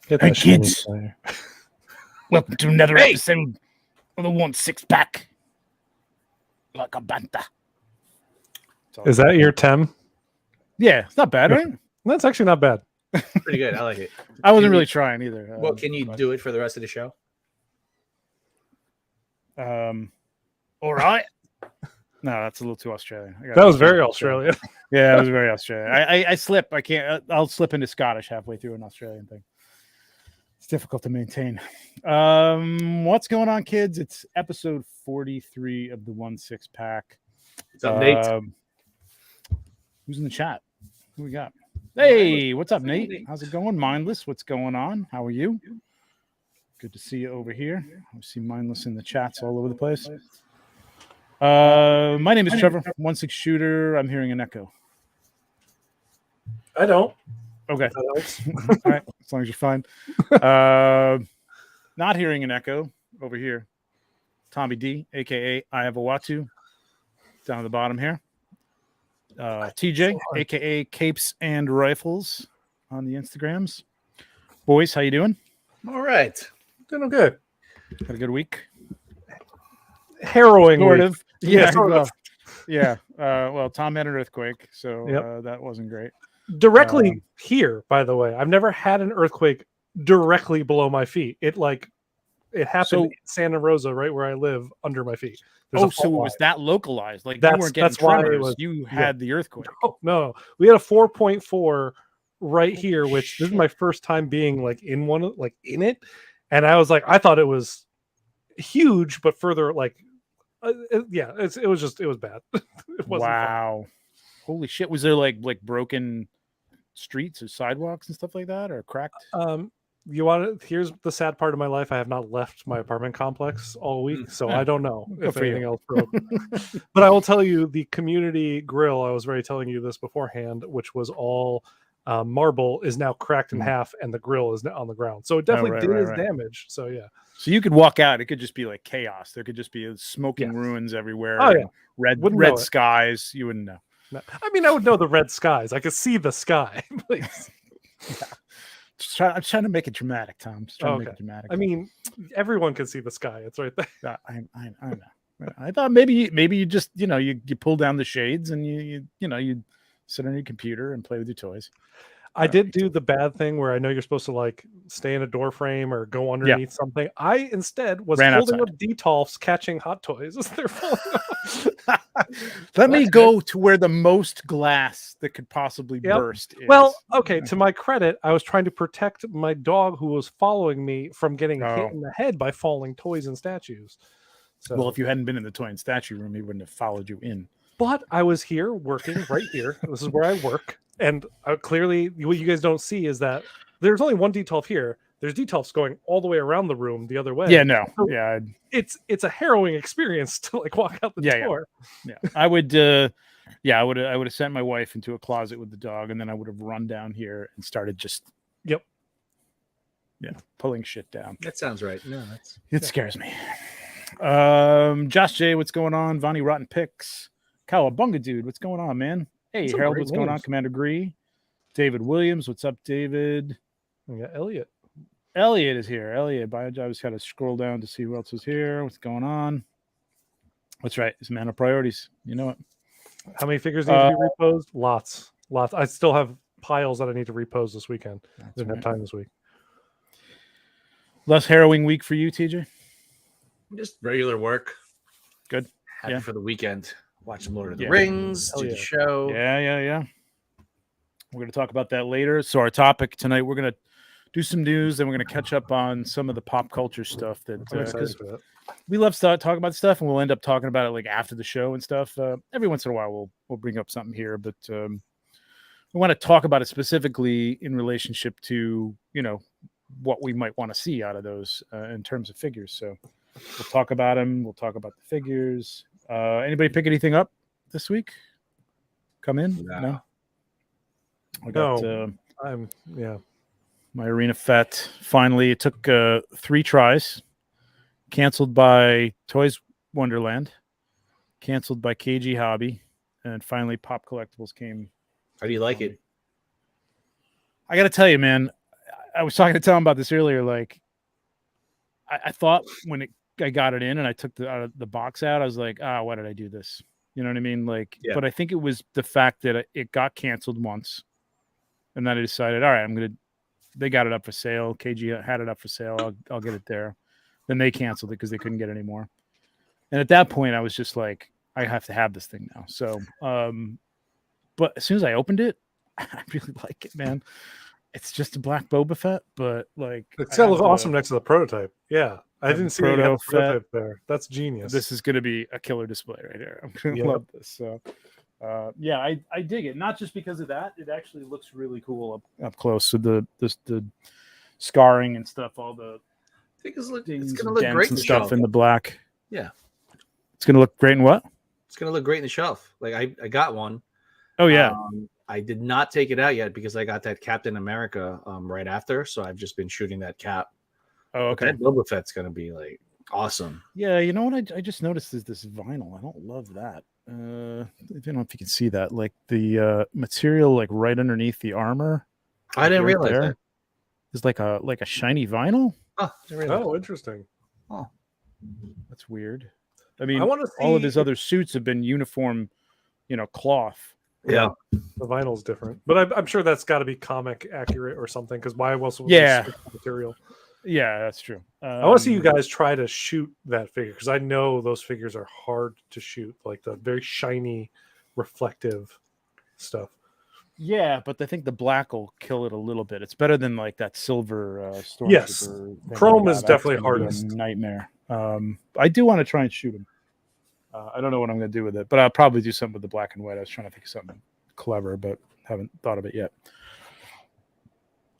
Hey kids, welcome to another episode of the 1-6 pack. Like a banta. Is that your Tem? Yeah, it's not bad, right? That's actually not bad. Pretty good. I like it. I wasn't really trying either. Well, can you do it for the rest of the show? All right. No, that's a little too Australian. That was very Australian. Yeah, it was very Australian. I slip. I can't. I'll slip into Scottish halfway through an Australian thing. It's difficult to maintain. What's going on, kids? It's episode 43 of the 1-6 pack. What's up, Nate? Who's in the chat? Who we got? Hey, what's up, Nate? How's it going? Mindless, what's going on? How are you? Good to see you over here. I see Mindless in the chats all over the place. My name is Trevor, 1-6 shooter. I'm hearing an echo. I don't. Okay. All right. As long as you're fine. Not hearing an echo over here. Tommy D, aka I have a Watu, down at the bottom here. TJ, aka Capes and Rifles, on the Instagrams. Boys, how you doing? All right. Doing good. Had a good week. Harrowing Sort week. of. Yeah. Sort of. Yeah. Well, Tom had an earthquake, so that wasn't great. Directly here, by the way. I've never had an earthquake directly below my feet. It happened in Santa Rosa, right where I live, under my feet. So it was that localized. Like you weren't getting that's why tremors. it was. You had the earthquake. No, we had a 4.4 right here, which this is my first time being in one, in it, and I was like, I thought it was huge, but further, it was bad. It wasn't wow, fun. Holy shit! Was there like broken streets or sidewalks and stuff like that, or cracked? Here's the sad part of my life. I have not left my apartment complex all week, so I don't know if anything else broke. But I will tell you, the community grill, I was already telling you this beforehand, which was all marble, is now cracked in half, and the grill is now on the ground. So it definitely did damage. So yeah. So you could walk out. It could just be like chaos. There could just be smoking ruins everywhere. Oh yeah, red skies. You wouldn't know. No. I mean, I would know the red skies. I could see the sky. Please. I'm trying to make it dramatic, Tom. Just trying to make it dramatic. I mean, everyone can see the sky. It's right there. I know. I thought maybe you just you pull down the shades and you sit on your computer and play with your toys. I did do the bad thing where I know you're supposed to stay in a door frame or go underneath something. I instead was holding up detolfs, catching hot toys as they're falling off. Let me go to where the most glass that could possibly burst is. Well, okay, to my credit, I was trying to protect my dog who was following me from getting hit in the head by falling toys and statues. So, well, if you hadn't been in the toy and statue room, he wouldn't have followed you in. But I was here working right here. This is where I work. And clearly, what you guys don't see is that there's only one detolf here. There's detolfs going all the way around the room the other way. Yeah, no, so it's a harrowing experience to walk out the door. Yeah. I would have sent my wife into a closet with the dog, and then I would have run down here and started just pulling shit down. That sounds right. No, it scares me. Josh J, what's going on? Vonnie Rotten Picks, Cowabunga dude, what's going on, man? Hey, Harold, what's going on? Commander Gree. David Williams, what's up, David? We got Elliot. Elliot is here. Elliot, I just got to scroll down to see who else is here. What's going on? That's right. It's man of priorities. You know it. How many figures need to be reposed? Lots. I still have piles that I need to repose this weekend. Didn't have time this week. Less harrowing week for you, TJ? Just regular work. Good. Happy for the weekend. Watch some Lord of the Rings, do the show. Yeah. We're going to talk about that later. So our topic tonight, we're going to do some news, and we're going to catch up on some of the pop culture stuff that we love to talk about stuff, and we'll end up talking about it after the show and stuff. Every once in a while, we'll bring up something here, but we want to talk about it specifically in relationship to what we might want to see out of those in terms of figures. So we'll talk about them. We'll talk about the figures. Anybody pick anything up this week? Come in? No. I got my Arena Fett. Finally, it took 3 tries. Canceled by Toys Wonderland. Canceled by KG Hobby. And finally, Pop Collectibles came. How do you like it? I got to tell you, man, I was talking to Tom about this earlier. Like, I thought when I got it in and I took the box out, I was like, why did I do this? You know what I mean? Like, but I think it was the fact that it got canceled once, and then I decided, all right, they got it up for sale. KG had it up for sale. I'll get it there. Then they canceled it because they couldn't get it anymore. And at that point, I was just like, I have to have this thing now. So, but as soon as I opened it, I really like it, man. It's just a black Boba Fett, but like it's gonna look awesome next to the prototype. Yeah, I didn't see the prototype there. That's genius. This is going to be a killer display right here. I'm going to love this. So, yeah, I dig it. Not just because of that. It actually looks really cool up close. So the scarring and stuff, all the I think it's going to look great and stuff in the black. Yeah, it's going to look great in what? It's going to look great in the shelf. Like I got one. Oh yeah. I did not take it out yet because I got that Captain America right after. So I've just been shooting that cap. Oh, okay. That Boba Fett's going to be like awesome. Yeah, you know what I just noticed is this vinyl. I don't love that. I don't know if you can see that. Like the material, like right underneath the armor. I didn't realize that. Is like a shiny vinyl. Oh, interesting. Oh, that's weird. I mean, all of his other suits have been uniform, cloth. Yeah, the vinyl's different, but I'm sure that's got to be comic accurate or something. Because why else would they switch the material? Yeah, that's true. I want to see you guys try to shoot that figure because I know those figures are hard to shoot, like the very shiny, reflective stuff. Yeah, but I think the black will kill it a little bit. It's better than like that silver stormtrooper. Yes, chrome is definitely hardest. Nightmare. I do want to try and shoot him. I don't know what I'm going to do with it, but I'll probably do something with the black and white. I was trying to think of something clever, but haven't thought of it yet.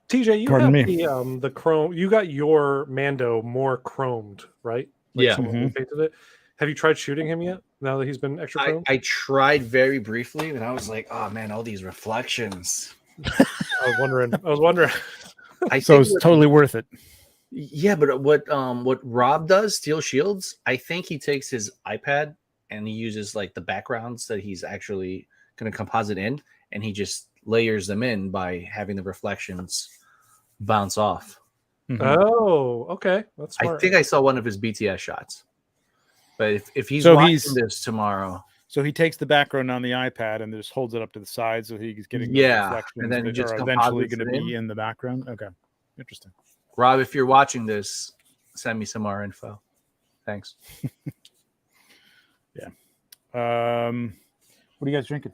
TJ, you got the chrome. You got your Mando more chromed, right? Like yeah. Painted it. Have you tried shooting him yet? Now that he's been extra chromed? I tried very briefly, and I was like, "Oh man, all these reflections." I was wondering. So it's totally worth it. Yeah, but what Rob does, Steel Shields, I think he takes his iPad and he uses like the backgrounds that he's actually going to composite in, and he just layers them in by having the reflections bounce off. Mm-hmm. Oh, okay. That's smart. I think I saw one of his BTS shots. But if he's watching this tomorrow. So he takes the background on the iPad and just holds it up to the side so he's getting reflections and then he just eventually going to be in the background. Okay. Interesting. Rob, if you're watching this, send me some more info. Thanks. Yeah. What are you guys drinking?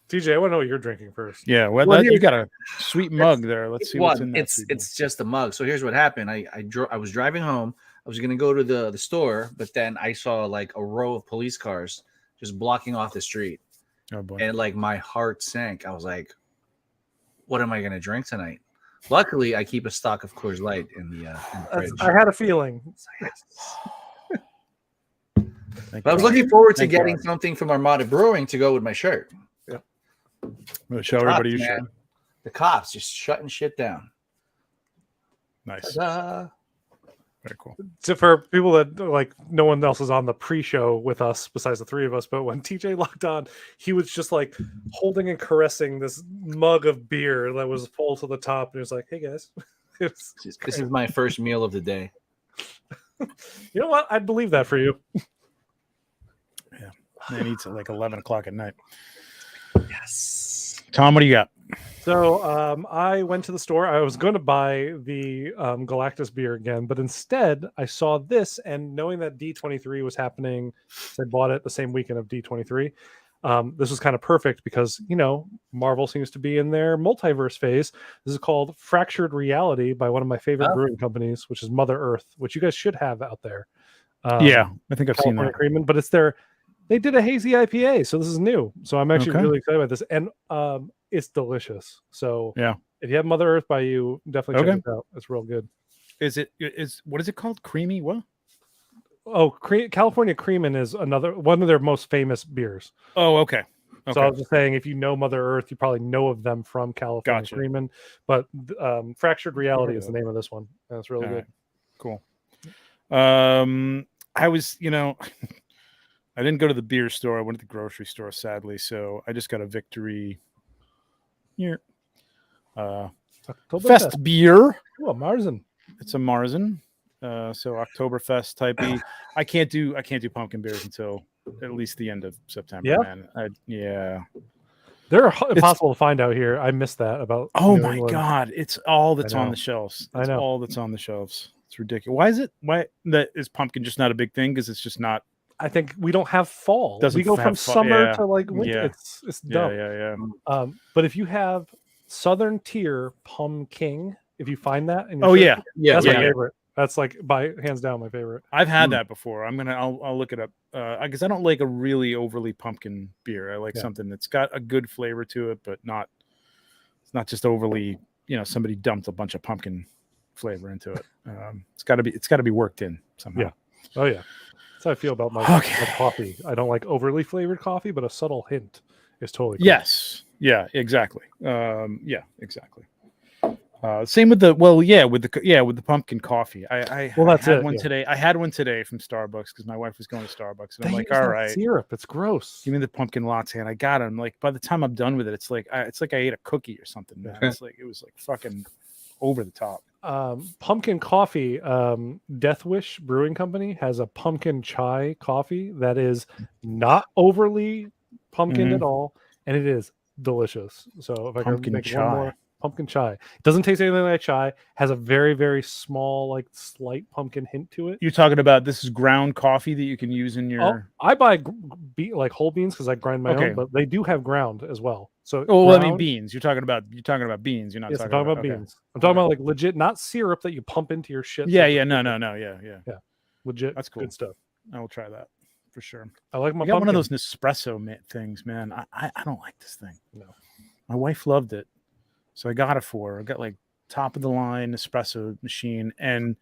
TJ, I want to know what you're drinking first. Yeah, well you got a sweet mug there. Let's see what's in that. It's just a mug. So here's what happened. I was driving home. I was going to go to the store, but then I saw like a row of police cars just blocking off the street. Oh boy. And like my heart sank. I was like, what am I going to drink tonight? Luckily, I keep a stock of Coors Light in the fridge. I had a feeling. But I was looking forward to getting something from Armada Brewing to go with my shirt. Yeah. I'm going to show everybody your shirt. The cops just shutting shit down. Nice. Ta-da. Very cool. So for people that like, no one else is on the pre-show with us besides the three of us, but when TJ logged on, he was just like holding and caressing this mug of beer that was full to the top, and he was like, "Hey guys, this is my first meal of the day." You know what? I'd believe that for you. Yeah, man eats at like 11 o'clock at night. Yes. Tom, what do you got? So I went to the store. I was going to buy the Galactus beer again, but instead I saw this, and knowing that D23 was happening, I bought it the same weekend of D23. This was kind of perfect because, Marvel seems to be in their multiverse phase. This is called Fractured Reality by one of my favorite brewing companies, which is Mother Earth, which you guys should have out there. Yeah, I think I've seen that. Creamin', but they did a hazy IPA, so this is new. So I'm actually really excited about this. And it's delicious. So yeah, if you have Mother Earth by you, definitely check it out. It's real good. What is it called? Creamy what? Oh, California Creamin' is one of their most famous beers. Oh, okay. So I was just saying, if you know Mother Earth, you probably know of them from California Creamin'. But Fractured Reality is the name of this one. And it's really good. Cool. I was, I didn't go to the beer store. I went to the grocery store, sadly. So I just got a Victory here. Fest beer. Oh, Marzen. It's a Marzen. So Oktoberfest type E. I can't do pumpkin beers until at least the end of September, Yeah? man. Yeah. They're impossible to find out here. I missed that about. Oh New my England. God. It's all that's on the shelves. I know. All that's on the shelves. It's ridiculous. Why is pumpkin just not a big thing? Because it's just not. I think we don't have fall. Doesn't we go have from fall, summer yeah. to like winter. Yeah. It's dumb. Yeah. But if you have Southern Tier Pumpkin, if you find that, in Oh your yeah, that's my favorite. That's like by hands down my favorite. I've had that before. I'll look it up. Because I don't like a really overly pumpkin beer. I like something that's got a good flavor to it, but it's not just overly, somebody dumped a bunch of pumpkin flavor into it. It's gotta be worked in somehow. Yeah. Oh yeah. That's how I feel about my coffee. I don't like overly flavored coffee, but a subtle hint is totally cool. Yes. Yeah, exactly. Exactly. Same with the pumpkin coffee. I had one today. I had one today from Starbucks because my wife was going to Starbucks, and I'm like, all right, syrup. It's gross. Give me the pumpkin latte, and I got it. I'm like, by the time I'm done with it, it's like I ate a cookie or something. Man. It was like fucking over the top. Pumpkin coffee. Death Wish Brewing Company has a pumpkin chai coffee that is not overly pumpkin at all, and it is delicious. So if I can make one more. Pumpkin chai. It doesn't taste anything like chai. Has a very, very small, like slight pumpkin hint to it. You're talking about this is ground coffee that you can use in your. Oh, I buy like whole beans because I grind my own, but they do have ground as well. So I mean beans. You're talking about beans. You're not talking about beans. I'm talking about like legit, not syrup that you pump into your shit. No, legit. That's cool. Good stuff. I will try that for sure. I like my. I got one of those Nespresso things, man. I don't like this thing. No, my wife loved it. So I got it for her. I got like top of the line espresso machine, and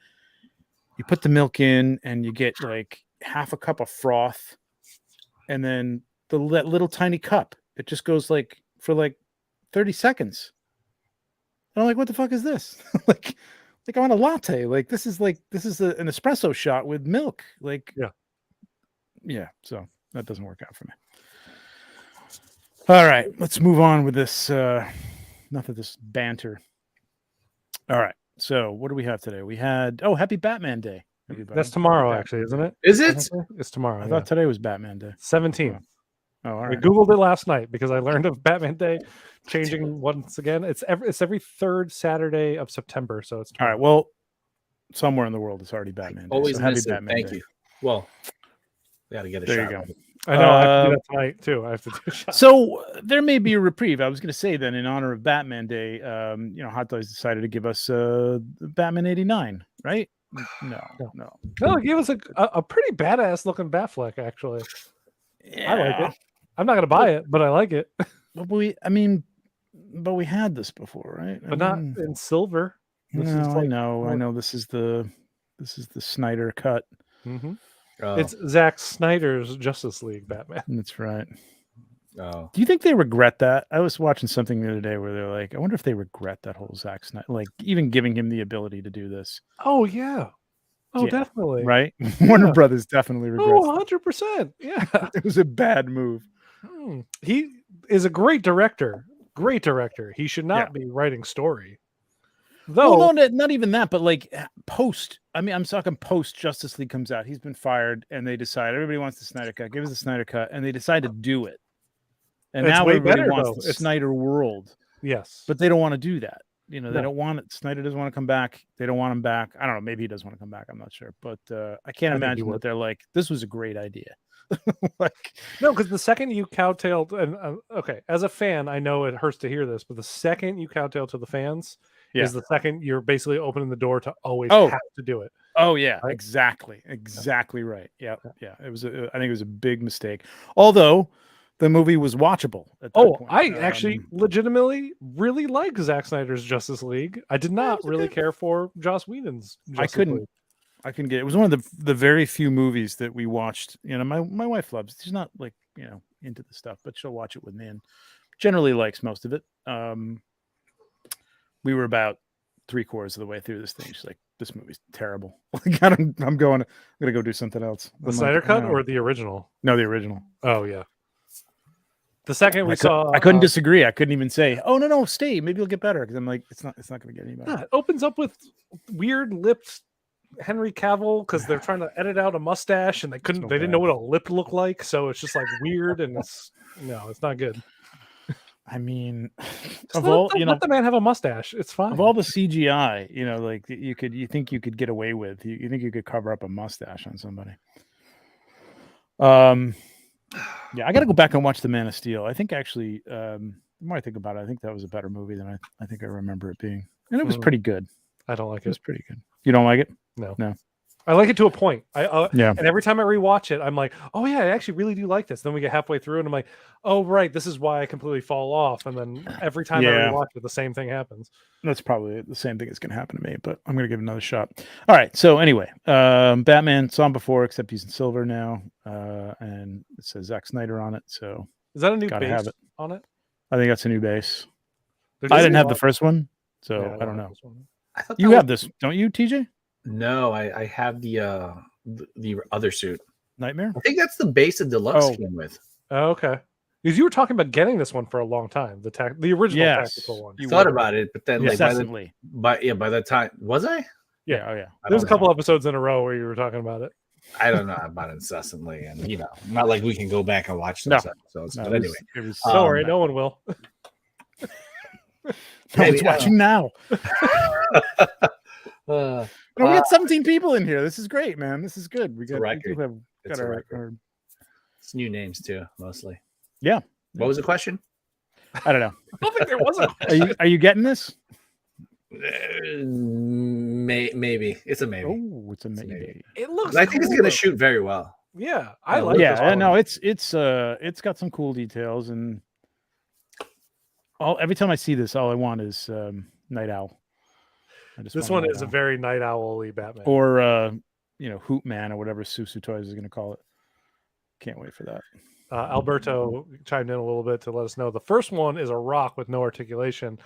you put the milk in and you get like half a cup of froth, and then that little tiny cup. It just goes like for like 30 seconds. And I'm like, what the fuck is this? like I want a latte. Like this is an espresso shot with milk. Like yeah. So that doesn't work out for me. All right, let's move on with this. Enough of this banter. All right. So what do we have today? We had Happy Batman Day. Everybody. That's tomorrow, actually, isn't it? Is it? It's tomorrow. I thought today was Batman Day. 17th. Oh, all right. I Googled it last night because I learned of Batman Day changing once again. It's every third Saturday of September. So it's tomorrow. All right. Well, somewhere in the world it's already Batman Day. Always so happy miss it. Batman Thank Day. you. Well, we got to get a there shot. You go. I know. I have to do that tonight too. I have to do a shot. So there may be a reprieve. I was going to say then, in honor of Batman Day, Hot Dogs decided to give us Batman '89, right? No. It gave us a pretty badass looking Batfleck, actually. Yeah. I like it. I'm not going to buy it, but I like it. But we had this before, right? But not in silver. I know. This is the Snyder cut. Mm-hmm. It's Zack Snyder's Justice League Batman. That's right. Oh. Do you think they regret that? I was watching something the other day where they're like, I wonder if they regret that whole Zack Snyder, like even giving him the ability to do this. Oh, yeah. Oh, definitely. Right? Warner Brothers definitely regrets. Oh, 100%. Yeah. It was a bad move. He is a great director. Great director. He should not be writing story. Though, well, no, not even that, but like post. I mean, I'm talking post Justice League comes out. He's been fired, and they decide everybody wants the Snyder cut. Give us the Snyder cut, and they decide to do it. And now everybody wants the Snyder world. Yes, but they don't want to do that. They don't want it. Snyder doesn't want to come back. They don't want him back. I don't know. Maybe he does want to come back. I'm not sure, but I can't imagine that they're like, this was a great idea. No, because the second you cowtailed, and okay, as a fan, I know it hurts to hear this, but the second you cowtail to the fans is the second you're basically opening the door to always have to do it. Oh yeah, right? Exactly right. Yeah. It was. I think it was a big mistake. Although the movie was watchable at that point. I actually legitimately really like Zack Snyder's Justice League. I did not really care for Joss Whedon's Justice League. I couldn't get it. It was one of the very few movies that we watched. My wife loves. She's not like into the stuff, but she'll watch it with me and generally likes most of it. We were about 3/4 of the way through this thing. She's like, "This movie's terrible." I'm gonna go do something else. The Snyder cut or the original? No, the original. Oh yeah. The second we saw, I couldn't disagree. I couldn't even say, "Oh no, stay. Maybe it'll get better." Because I'm like, it's not going to get any better. Yeah, it opens up with weird lipped Henry Cavill because they're trying to edit out a mustache and they didn't know what a lip looked like, so it's just like weird and it's not good. I mean, let the man have a mustache. It's fine. Of all the CGI, like you think you could get away with, you think you could cover up a mustache on somebody. Yeah, I got to go back and watch The Man of Steel. I think actually, the more I think about it, I think that was a better movie than I think I remember it being, and it was pretty good. I don't like it. It was pretty good. You don't like it? No. I like it to a point. Yeah. And every time I rewatch it, I'm like, oh yeah, I actually really do like this. Then we get halfway through, and I'm like, oh right, this is why I completely fall off. And then every time I rewatch it, the same thing happens. That's probably the same thing that's going to happen to me, but I'm going to give it another shot. All right. So anyway, Batman saw him before, except he's in silver now, and it says Zack Snyder on it. So is that a new base on it? I think that's a new base. I didn't have the first one, so I don't know. You have this, don't you, TJ? No, I have the other suit. Nightmare? I think that's the base of Deluxe came with. Oh, okay. Because you were talking about getting this one for a long time, the original tactical one. You thought about it, but then by the time was I? Yeah, oh yeah. There's a couple episodes in a row where you were talking about it. I don't know about it incessantly, and not like we can go back and watch those episodes. But anyway, don't worry, no one will. No one's watching now. We got 17 people in here. This is great, man. This is good. We got our it's new names too, mostly. Yeah. What was the question? I don't know. I don't think there was a question. Are you getting this? Maybe it's a maybe. Oh, it's a maybe. It looks. I think it's gonna shoot very well. Yeah, I like. Yeah, no, it's got some cool details, and every time I see this, all I want is Night Owl. This one is a very Night Owl-y Batman, or Hoot Man, or whatever Susu Toys is going to call it. Can't wait for that. Alberto chimed in a little bit to let us know the first one is a rock with no articulation.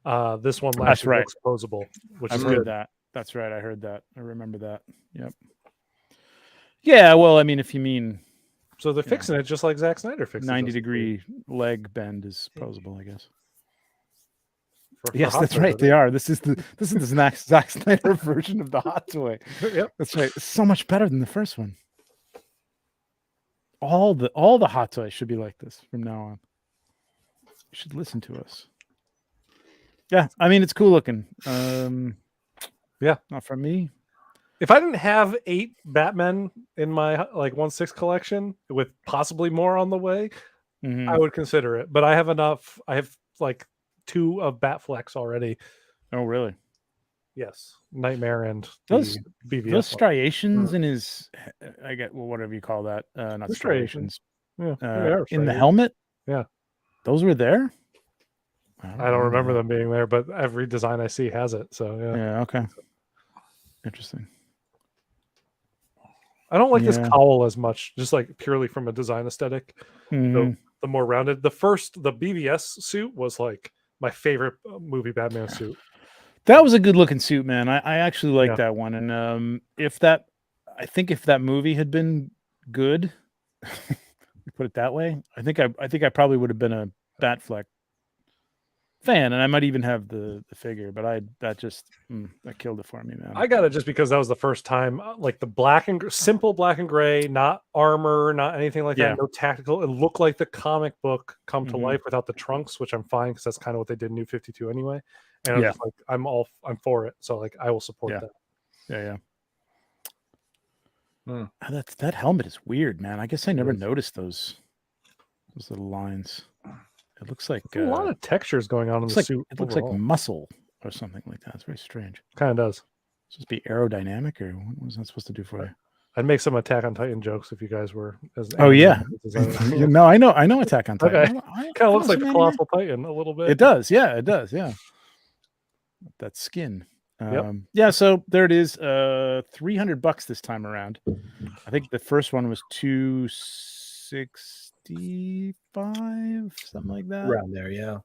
This one looks posable, which is good. That. That's right. I heard that. I remember that. Yep. Yeah. Well, I mean, if you mean, so they're fixing it just like Zack Snyder fixed 90-degree leg bend is posable, I guess. Yes, that's right. They are. This is the Zack Snyder version of the hot toy. Yep, that's right. It's so much better than the first one. All the hot toys should be like this from now on. You should listen to us. Yeah, I mean it's cool looking. Yeah, not from me. If I didn't have 8 Batmen in my 1/6 collection, with possibly more on the way, I would consider it. But I have enough. I have 2 of Batflex already. Oh, really? Yes, Nightmare and those BVS. Those striations in his, whatever you call that, not striations. Yeah, in the helmet. Yeah, those were there. I don't remember them being there, but every design I see has it. So yeah, okay, interesting. I don't like this cowl as much, just purely from a design aesthetic. The more rounded. The BVS suit was my favorite movie Batman suit. That was a good looking suit, man. I actually like that one. And if that movie had been good, put it that way, I think I probably would have been a Batfleck fan, and I might even have the figure, but that killed it for me, man. I got it just because that was the first time, the simple black and gray, not armor, not anything like that, no tactical. It looked like the comic book come to life without the trunks, which I'm fine because that's kind of what they did in New 52 anyway. And I'm for it, so I will support that. That helmet is weird, man. I guess I never noticed those little lines. It looks like a lot of textures going on in the suit. It looks like muscle or something like that. It's very strange. Kind of does. It's supposed to be aerodynamic, or what was that supposed to do for you? I'd make some Attack on Titan jokes if you guys were. Oh yeah, no, I know Attack on Titan. Okay. Kind of looks like the Colossal Titan a little bit. It does, yeah. That skin. Yeah, so there it is. $300 this time around. I think the first one was $265, something like that. Around there, yeah.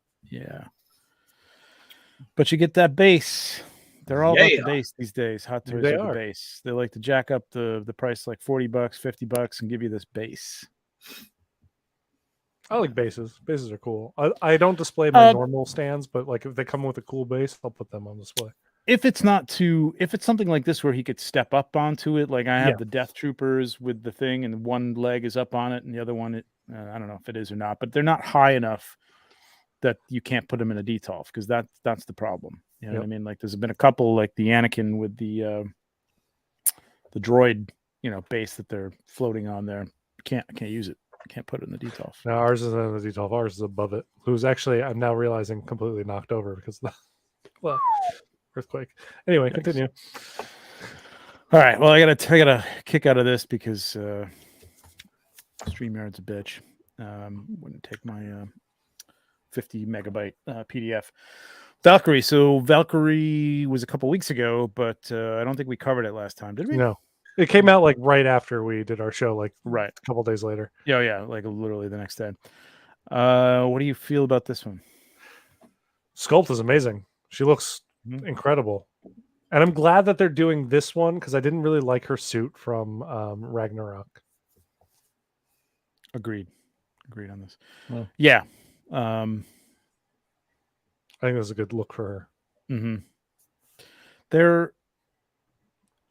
But you get that base. They're all about the base these days. Hot Toys are the base. They like to jack up the price $40, $50, and give you this base. I like bases. Bases are cool. I don't display my normal stands, but like if they come with a cool base, I'll put them on display. If it's something like this where he could step up onto it, like I have the Death Troopers with the thing, and one leg is up on it, and the other one, I don't know if it is or not, but they're not high enough that you can't put them in a detolf, because that's the problem. You know what I mean? Like there's been a couple, like the Anakin with the droid, base that they're floating on there. I can't use it. I can't put it in the detolf. No, ours isn't in the detolf. Ours is above it. Who's actually, I'm now realizing, completely knocked over because of the earthquake. Anyway, continue. All right. Well, I gotta kick out of this because StreamYard's a bitch. Wouldn't take my 50 megabyte PDF. Valkyrie. So Valkyrie was a couple weeks ago, but I don't think we covered it last time, did we? No. It came out like right after we did our show, like right a couple days later. Yeah, like literally the next day. What do you feel about this one? Sculpt is amazing. She looks incredible. And I'm glad that they're doing this one because I didn't really like her suit from Ragnarok. Agreed on this. Well, yeah. I think it was a good look for her. Mm-hmm. There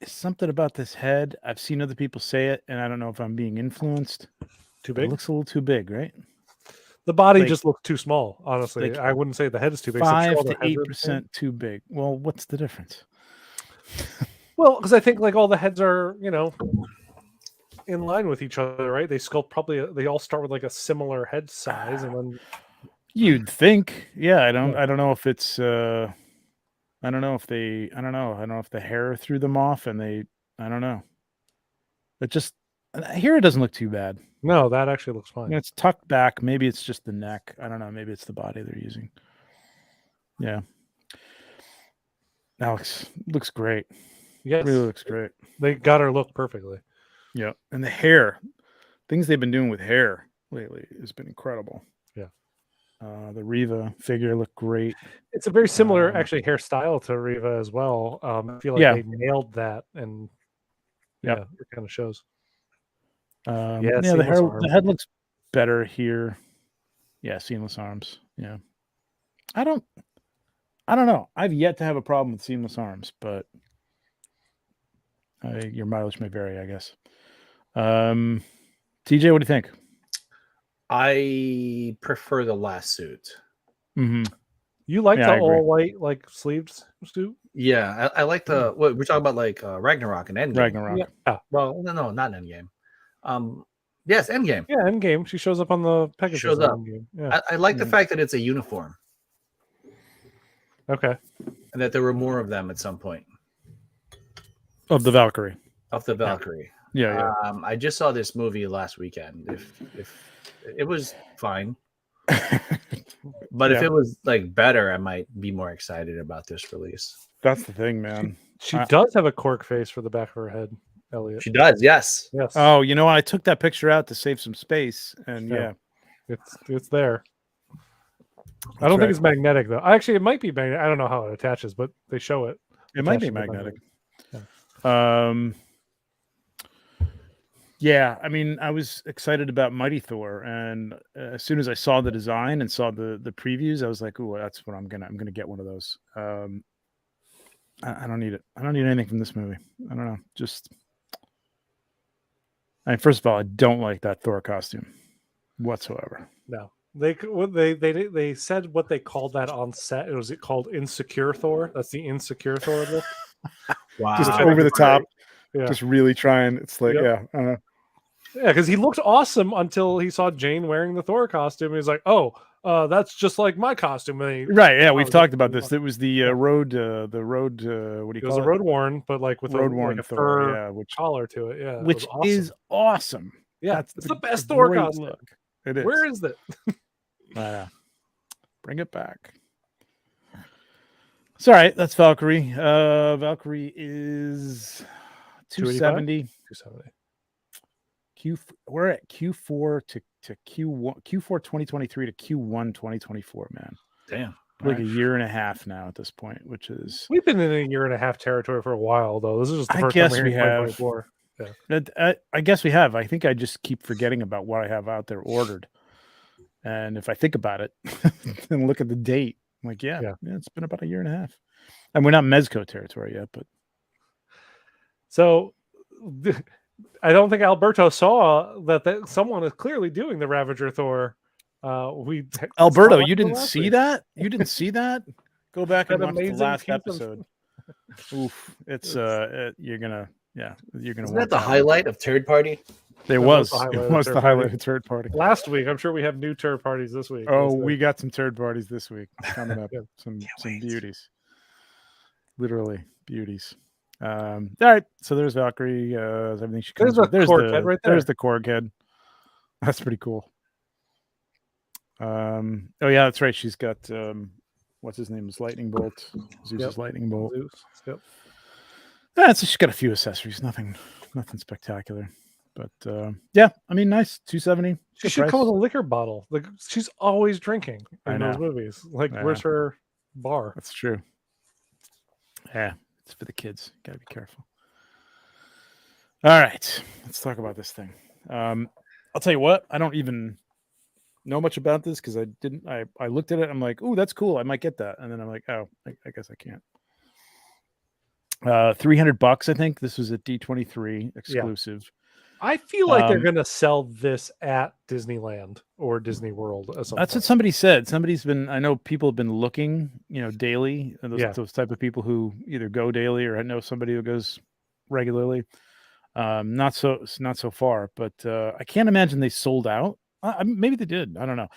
is something about this head. I've seen other people say it, and I don't know if I'm being influenced. Too big? It looks a little too big, right? The body just looks too small, honestly. Like I wouldn't say the head is too big. 5 to 8% too big. Well, what's the difference? Well, because I think like all the heads are, in line with each other, right? They sculpt they all start with like a similar head size, and then you'd think, I don't know if it's I don't know if the hair threw them off, and I don't know. It just here it doesn't look too bad. No, that actually looks fine. It's tucked back. Maybe it's just the neck. I don't know. Maybe it's the body they're using. Yeah. Alex looks great. Yes, really looks great. They got her look perfectly. Yeah, and the hair, things they've been doing with hair lately has been incredible. Yeah. The Riva figure looked great. It's a very similar, actually, hairstyle to Riva as well. I feel like they nailed that, and it kind of shows. The head looks better here. Yeah, seamless arms. Yeah, I don't know. I've yet to have a problem with seamless arms, but your mileage may vary, I guess. TJ, what do you think? I prefer the last suit. Mm-hmm. You like the all white, like sleeved suit? Yeah, I like the what we're talking about, like Ragnarok and Endgame. Ragnarok. Yeah. Well, no, not Endgame. Yes, Endgame. Yeah, Endgame. She shows up on the Pegasus. Shows up. Yeah. I like the fact that it's a uniform. Okay. And that there were more of them at some point. Of the Valkyrie. Of the Valkyrie. Yeah. I just saw this movie last weekend. If it was fine. But if it was like better, I might be more excited about this release. That's the thing, man. She does have a cork face for the back of her head, Elliot. She does, yes. Oh, I took that picture out to save some space, and it's there. I don't think it's magnetic though. Actually, it might be magnetic. I don't know how it attaches, but they show it. It might be magnetic. Yeah, I mean, I was excited about Mighty Thor, and as soon as I saw the design and saw the previews, I was like, "Ooh, that's what I'm gonna get one of those." I don't need it. I don't need anything from this movie. I don't know. First of all, I don't like that Thor costume whatsoever. No, they said what they called that on set. It was called Insecure Thor. That's the Insecure Thor look. Wow, just over the top. Yeah. Just really trying. It's like, I don't know. Yeah, because he looked awesome until he saw Jane wearing the Thor costume. He's like, "Oh, that's just like my costume." Right? Yeah, we've talked about this. It was the road. What do you call it? It was a road worn, but like with road worn a Thor, fur collar to it. Yeah, which is awesome. Yeah, it's the best Thor costume. Look. It is. Where is it? Bring it back. It's all right. That's Valkyrie. Valkyrie is 270. 270. We're at Q4 to Q1, Q4 2023 to Q1 2024, man. Damn. Like a year and a half now at this point, which is... We've been in a year and a half territory for a while, though. This is just the first time we have. Yeah. I guess we have. I think I just keep forgetting about what I have out there ordered. And if I think about it and look at the date, I'm like, yeah, it's been about a year and a half. And we're not Mezco territory yet, but so I don't think Alberto saw that someone is clearly doing the Ravager Thor. Alberto, you didn't see that? You didn't see that? Go back and watch the last episode. Oof, it's you're gonna Isn't that the highlight of Third Party? It was the highlight of Third Party last week. I'm sure we have new Third Parties this week. Oh, we got some Third Parties this week coming up. some beauties, literally beauties. All right, so there's Valkyrie. Everything she comes with. There's the Korg head right there. There's the Korg head. That's pretty cool. Oh yeah, that's right. She's got what's his name? Is Lightning Bolt. Zeus's Lightning Bolt. Yep. Yeah, so she's got a few accessories. Nothing spectacular. But yeah, I mean, nice. $270. She should come with a liquor bottle. Like she's always drinking in those movies. Like, where's her bar? That's true. Yeah, it's for the kids. Gotta be careful. All right, let's talk about this thing. I'll tell you what. I don't even know much about this because I didn't. I looked at it. I'm like, oh, that's cool. I might get that. And then I'm like, oh, I guess I can't. $300. I think this was a D23 exclusive. I feel like they're going to sell this at Disneyland or Disney World. That's what somebody said. I know people have been looking, daily. Those type of people who either go daily or I know somebody who goes regularly. Not so far, but I can't imagine they sold out. Maybe they did. I don't know.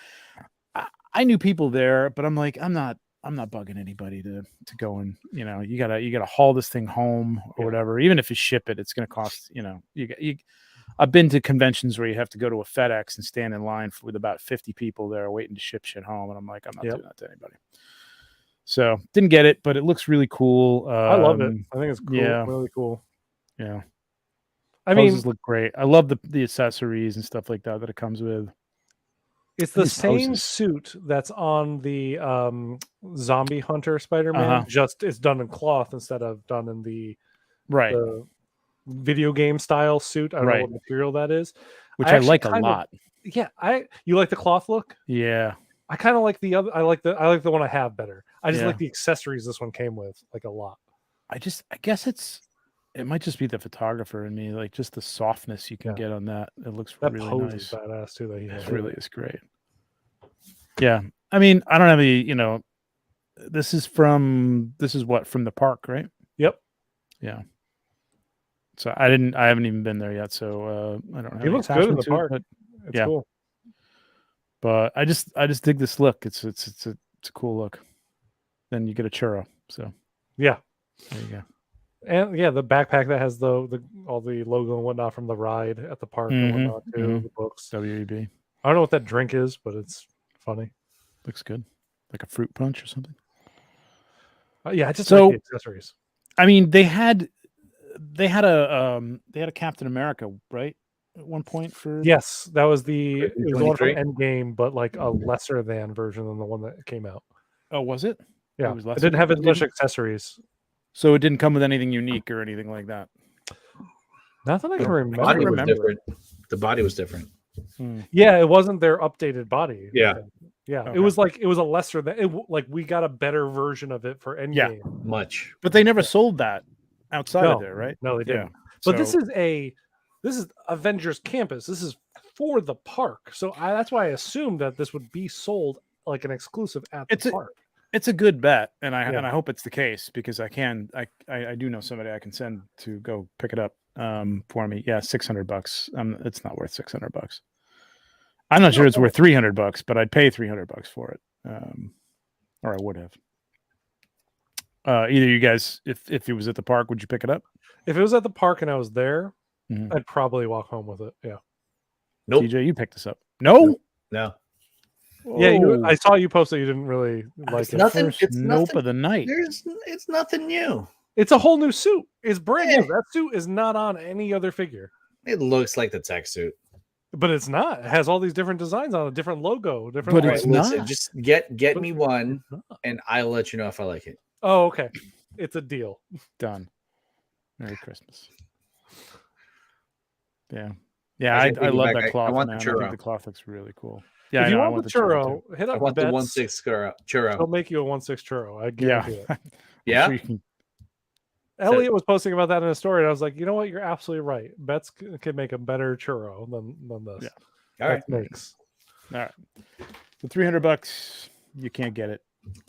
I knew people there, but I'm like, I'm not bugging anybody to go and, you gotta haul this thing home or whatever. Even if you ship it, it's going to cost, I've been to conventions where you have to go to a FedEx and stand in line with about 50 people there waiting to ship shit home. And I'm like, I'm not doing that to anybody. So didn't get it, but it looks really cool. I love it. I think it's cool. Yeah. Really cool. Yeah. I mean, poses look great. I love the accessories and stuff like that it comes with. It's the same suit that's on the Zombie Hunter Spider-Man. Just it's done in cloth instead of done in the video game style suit. I don't know what material that is, which I like a lot. Yeah, you like the cloth look? Yeah, I kind of like the other. I like the one I have better. I just like the accessories this one came with like a lot. I guess it might just be the photographer in me, like just the softness you can get on that. It looks really nice. Is badass too. That he has. It really is great. Yeah, I mean, I don't have any. This is from the park, right? Yep. Yeah. So I haven't even been there yet. So I don't know. He looks good in the park. It's cool. But I just dig this look. It's a cool look. Then you get a churro. So yeah, there you go. And the backpack that has all the logo and whatnot from the ride at the park and whatnot too. The books. WEB. I don't know what that drink is, but it's funny. Looks good, like a fruit punch or something. Yeah, I just like the accessories. I mean, they had a Captain America, right? At one point for yes, that was the one from Endgame, but like a lesser than version than the one that came out. Oh, was it? Yeah, it didn't have as much accessories. So it didn't come with anything unique or anything like that. Not that I can remember. The body was different. Yeah, it wasn't their updated body. Yeah. Yeah, okay. It was a lesser than we got a better version of it for Endgame. Yeah, much. But they never sold that outside of there, right? No, they didn't. But this is Avengers Campus. This is for the park. So that's why I assumed that this would be sold like an exclusive at the park. It's a good bet, and I hope it's the case because I do know somebody I can send to go pick it up for me. Yeah, $600. It's not worth $600. I'm not sure it's worth $300, but I'd pay $300 for it, or I would have. Either you guys, if it was at the park, would you pick it up? If it was at the park and I was there, I'd probably walk home with it. Yeah. Nope. TJ, you picked this up. No. No. Yeah, I saw you post that you didn't really like it. It's nope of the night. It's nothing new. It's a whole new suit. It's brand new. That suit is not on any other figure. It looks like the tech suit. But it's not. It has all these different designs on a different logo. But it's not. Listen, just get me one, and I'll let you know if I like it. Oh, okay. It's a deal. Done. Merry Christmas. Yeah. Yeah, I love that cloth. I think the cloth looks really cool. Yeah, if I you know. I want the churro too. churro, hit I up want the Betts. 1/6 churro. They'll make you a 1/6 churro. I guarantee it. Yeah. Sure you can. Elliot was posting about that in a story, and I was like, you know what? You're absolutely right. Betts can make a better churro than this. Yeah. All right. That makes. All right. For $300, you can't get it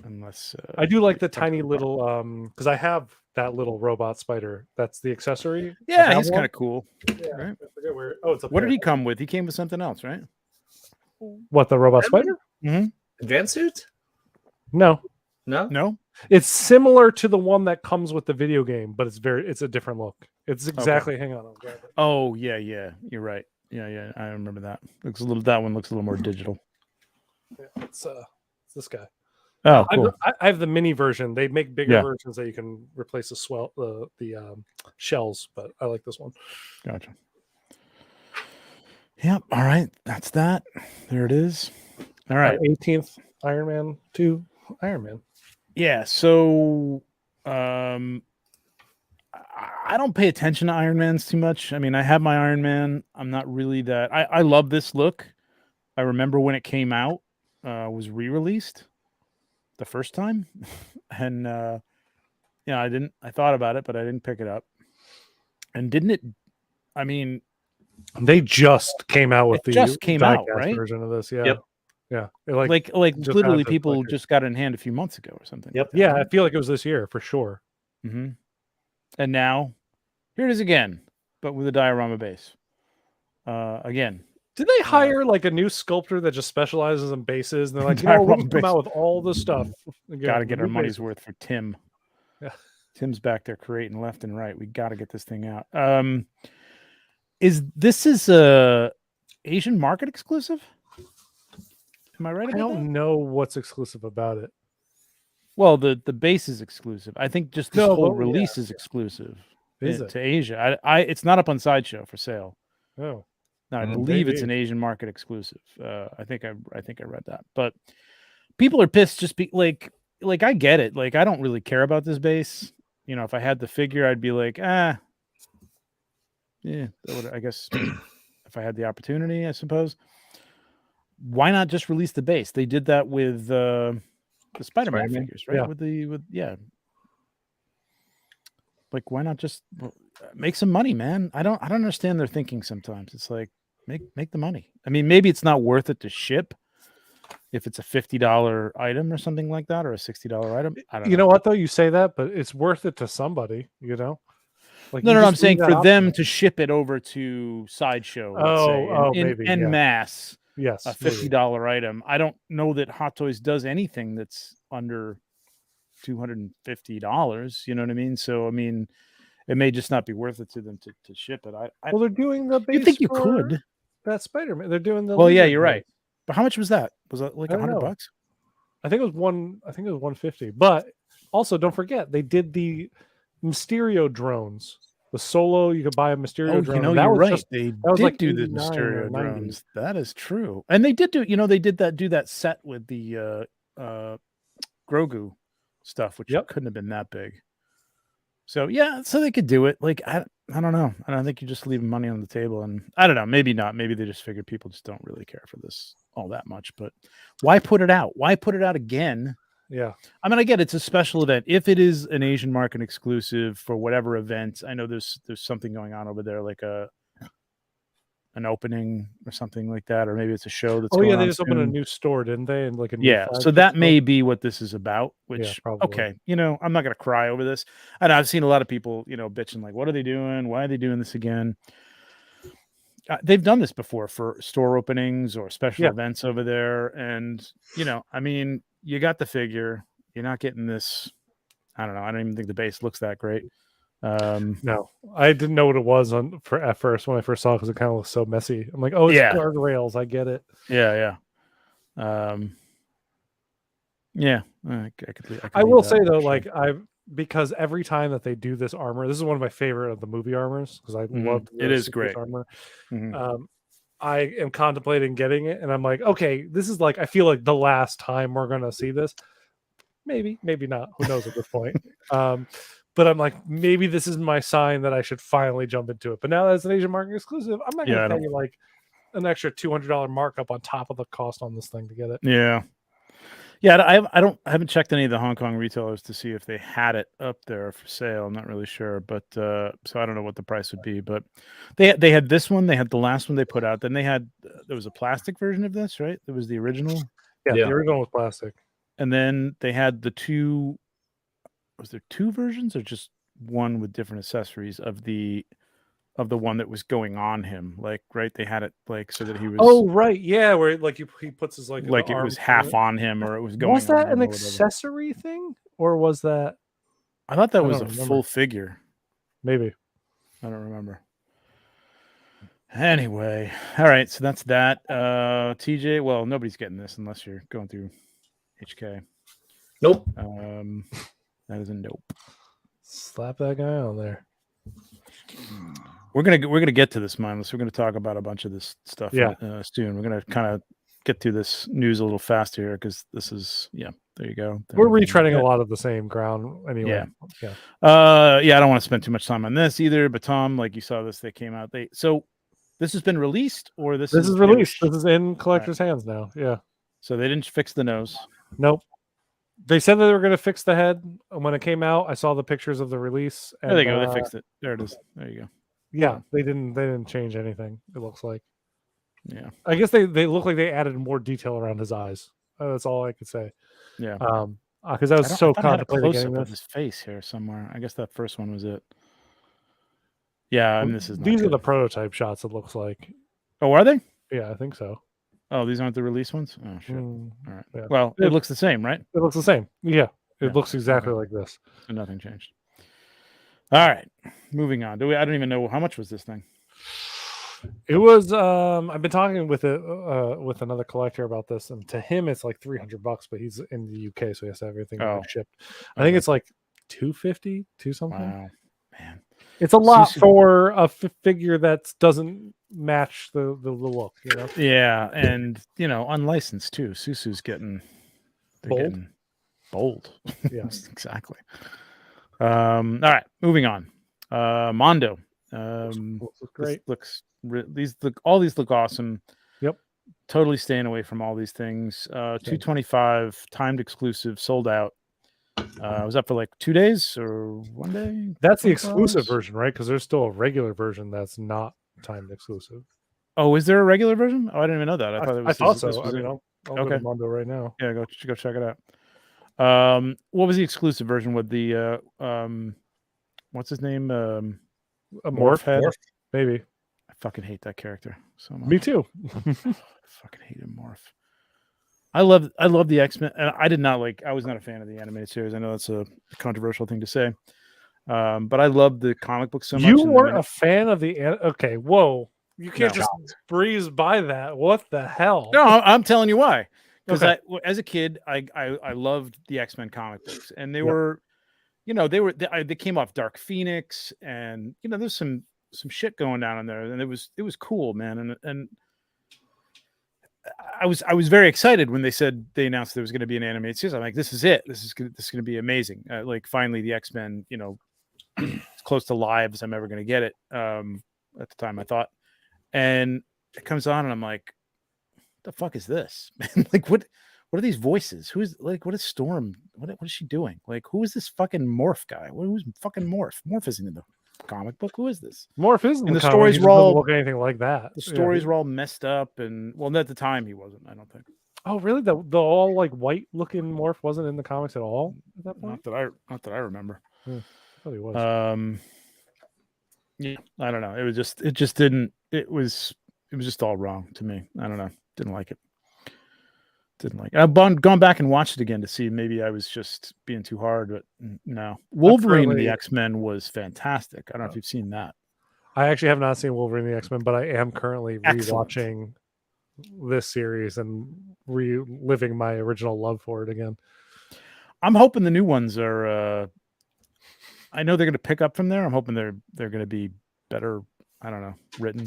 unless. I do like the tiny little because I have that little robot spider. That's the accessory. Yeah, he's kind of cool. Yeah, Right? I forget where. Oh, it's up What there. did he come with? He came with something else, right? What, the robot spider? Mm-hmm. Advanced suit? No, No. it's similar to the one that comes with the video game, but it's a different look. It's exactly. Hang on, I'll grab it. Oh yeah. You're right. Yeah. I remember that. That one looks a little more digital. Yeah, it's this guy. Oh, cool. I have the mini version. They make bigger versions that you can replace the shells, but I like this one. Gotcha. Yep. All right. That's that. There it is. All right. 18th Iron Man 2 Iron Man. Yeah. So, I don't pay attention to Iron Mans too much. I mean, I have my Iron Man. I'm not really that. I love this look. I remember when it came out, was re-released the first time, and I thought about it, but I didn't pick it up. And didn't it? I mean, they just came out with right? version of this. Yeah. Yep. Yeah. Like literally people just got it in hand a few months ago or something. Yep. Like that, yeah, right? I feel like it was this year for sure. Mm-hmm. And now here it is again, but with a diorama base. Again. Did they hire like a new sculptor that just specializes in bases? And they're like, we're going to come out with all this stuff. Got to get our money's worth for Tim. Yeah. Tim's back there creating left and right. We got to get this thing out. Is a Asian market exclusive? Am I right? I don't know what's exclusive about it. Well, the base is exclusive. I think just this whole release is exclusive to Asia. It's not up on Sideshow for sale. Oh. No, I believe it's an Asian market exclusive. I think I read that. But people are pissed just like I get it. Like I don't really care about this base. If I had the figure, I'd be like, yeah. I guess if I had the opportunity, I suppose. Why not just release the base? They did that with the Spider-Man figures, right? Yeah. Like, why not just make some money, man? I don't understand their thinking sometimes. It's like make the money. I mean, maybe it's not worth it to ship if it's a $50 item or something like that, or a $60 item. I don't know. You know what though? You say that, but it's worth it to somebody. Like no, I'm saying for them to ship it over to Sideshow, maybe en masse. Yes, a $50 item. I don't know that Hot Toys does anything that's under $250. You know what I mean? So I mean, it may just not be worth it to them to ship it. Well, they're doing the base. You think you could? That Spider-Man. They're doing the. Well, yeah, you're right. But how much was that? Was it like $100? I think it was $150. But also, don't forget they did the Mysterio drones. The Solo, you could buy a Mysterio drone. You're right. They did do the Mysterio drones. That is true. And they did do that set with the Grogu stuff, which couldn't have been that big. So yeah, so they could do it. Like I don't know. I don't think you're just leaving money on the table, and I don't know. Maybe not. Maybe they just figured people just don't really care for this all that much. But why put it out? Why put it out again? Yeah. I mean, I get it's a special event. If it is an Asian market exclusive for whatever event, I know there's something going on over there, like an opening or something like that, or maybe it's a show that's they just opened a new store, didn't they? And like a new so that may be what this is about. Which okay, I'm not gonna cry over this. And I've seen a lot of people, bitching like, what are they doing? Why are they doing this again? They've done this before for store openings or special events over there, and I mean, you got the figure. You're not getting this. I don't know. I don't even think the base looks that great. No, I didn't know what it was at first when I first saw it because it kind of looks so messy. I'm like, oh, it's guardrails. I get it. Yeah. I will say though, because every time that they do this armor, this is one of my favorite of the movie armors because I love it. Is great armor. I am contemplating getting it, and I'm like, okay, this is like I feel like the last time we're gonna see this. Maybe not. Who knows at this point? But I'm like, maybe this is my sign that I should finally jump into it. But now that it's an Asian market exclusive, I'm not gonna pay you like an extra $200 markup on top of the cost on this thing to get it. Yeah. I haven't checked any of the Hong Kong retailers to see if they had it up there for sale. I'm not really sure, but so I don't know what the price would be. But they had this one. They had the last one they put out. Then they had there was a plastic version of this, right? There was the original. Yeah, the original was plastic. And then they had the two. Was there two versions or just one with different accessories of the one that was going on him? Like, right? They had it like so that he was. Oh, right, yeah, where like he puts his like it was half on him, or it was going. Was that an accessory thing, or was that? I thought that was a full figure. Maybe. I don't remember. Anyway, all right, so that's that. TJ, well, nobody's getting this unless you're going through HK. Nope. That is a nope. Slap that guy on there. We're gonna get to this, mindless. We're gonna talk about a bunch of this stuff soon. We're gonna kind of get through this news a little faster here because this is there you go. We're retreading a lot of the same ground anyway. Yeah. I don't want to spend too much time on this either. But Tom, like you saw this, they came out. So this has been released, or this is released. This is in collectors' hands now. Yeah. So they didn't fix the nose. Nope. They said that they were going to fix the head. And when it came out, I saw the pictures of the release. And, there they go. They fixed it. There it is. There you go. Yeah, they didn't change anything. It looks like. Yeah. I guess they look like they added more detail around his eyes. That's all I could say. Yeah. Because I was so contemplating getting this. Of his face here somewhere. I guess that first one was it. Yeah, and this is. These are the prototype shots. It looks like. Oh, are they? Yeah, I think so. Oh, these aren't the release ones? Oh, shit. All right. Yeah. Well, it looks the same, right? It looks the same. Yeah. It looks exactly like this. So nothing changed. All right. Moving on. I don't even know how much was this thing. It was I've been talking with with another collector about this, and to him it's like $300, but he's in the UK, so he has to have everything shipped. I think it's like $250, something. Wow. Man. It's a lot for a figure that doesn't match the look, you know. Yeah, and unlicensed too. Susu's getting bold. Yeah, exactly. All right, moving on. Mondo. Great. All these look awesome. Yep. Totally staying away from all these things. 225 timed exclusive, sold out. Was up for like 2 days or 1 day. That's the exclusive version, right? Because there's still a regular version that's not timed exclusive. Oh, is there a regular version? Oh, I didn't even know that. I thought it was. I thought so. I mean, I'll go to Mondo right now. Yeah, go check it out. What was the exclusive version with the what's his name? A morph head, maybe. I fucking hate that character so much. Me too. I fucking hate him, Morph. I love the X-Men, and I was not a fan of the animated series. I know that's a controversial thing to say, but I love the comic book so much. You weren't a fan of the okay? Whoa, you can't just breeze by that. What the hell? No, I'm telling you why. Because as a kid, I loved the X-Men comic books, and they were, they came off Dark Phoenix, and there's some shit going down in there, and it was cool, man, and I was very excited when they announced there was going to be an animated series. I'm like, this is it. This is going to be amazing. Like finally the X-Men, as close to live as I'm ever going to get it. At the time I thought, and it comes on and I'm like, what the fuck is this? Like, what are these voices? What is Storm? What is she doing? Like, who is this fucking Morph guy? Who's fucking Morph? Morph isn't in the comic book. Who is this? Morph isn't. And the stories were all look anything like that. The stories were all messed up, and at the time he wasn't. I don't think. Oh, really? The all like white looking Morph wasn't in the comics at all at that point. Not that I remember. I thought he was. Yeah, I don't know. It just didn't. It was just all wrong to me. I don't know. Didn't like it. I've gone back and watched it again to see maybe I was just being too hard, but no. Wolverine and the X-Men was fantastic. I don't know if you've seen that. I actually have not seen Wolverine and the X-Men, but I am currently rewatching this series and reliving my original love for it again. I'm hoping the new ones are. I know they're going to pick up from there. I'm hoping they're going to be better. I don't know, written.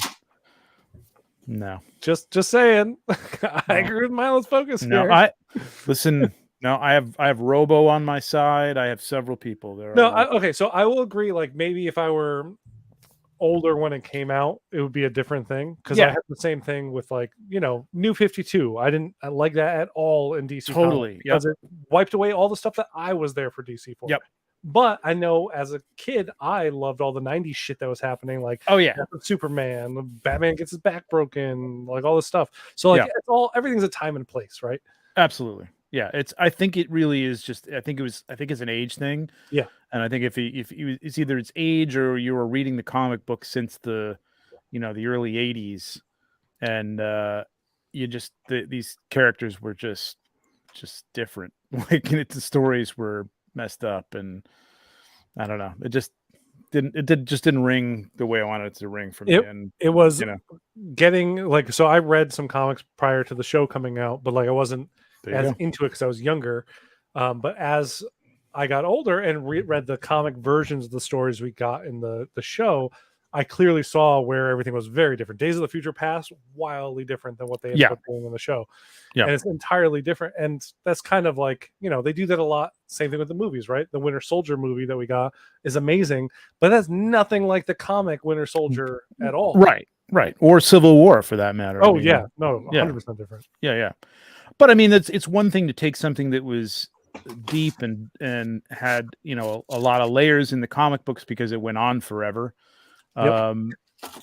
No, just saying. I agree with Milo's focus here. I have Robo on my side. I have several people there. No, okay, so I will agree. Like maybe if I were older when it came out, it would be a different thing. Because Yeah. I had the same thing with like, New 52. I didn't like that at all in DC. Totally. Because it wiped away all the stuff that I was there for DC for. Yep. But I know as a kid, I loved all the 90s shit that was happening. Like, Superman, Batman gets his back broken, like all this stuff. So like everything's a time and place, right? Absolutely. Yeah. I think it really is just, I think it's an age thing. Yeah. And I think if it's either it's age or you were reading the comic book since the early 80s, and these characters were just different. Like the stories were messed up, and I don't know. It just didn't ring the way I wanted it to ring for me. And it was getting like, so I read some comics prior to the show coming out, but like I wasn't as into it because I was younger. But as I got older and read the comic versions of the stories we got in the show, I clearly saw where everything was very different. Days of the Future Past, wildly different than what they ended up doing in the show. Yeah. And it's entirely different. And that's kind of like, they do that a lot. Same thing with the movies, right? The Winter Soldier movie that we got is amazing, but that's nothing like the comic Winter Soldier at all. Right. Right. Or Civil War for that matter. Oh, 100% different. Yeah. But I mean, it's one thing to take something that was deep and had, a lot of layers in the comic books because it went on forever. And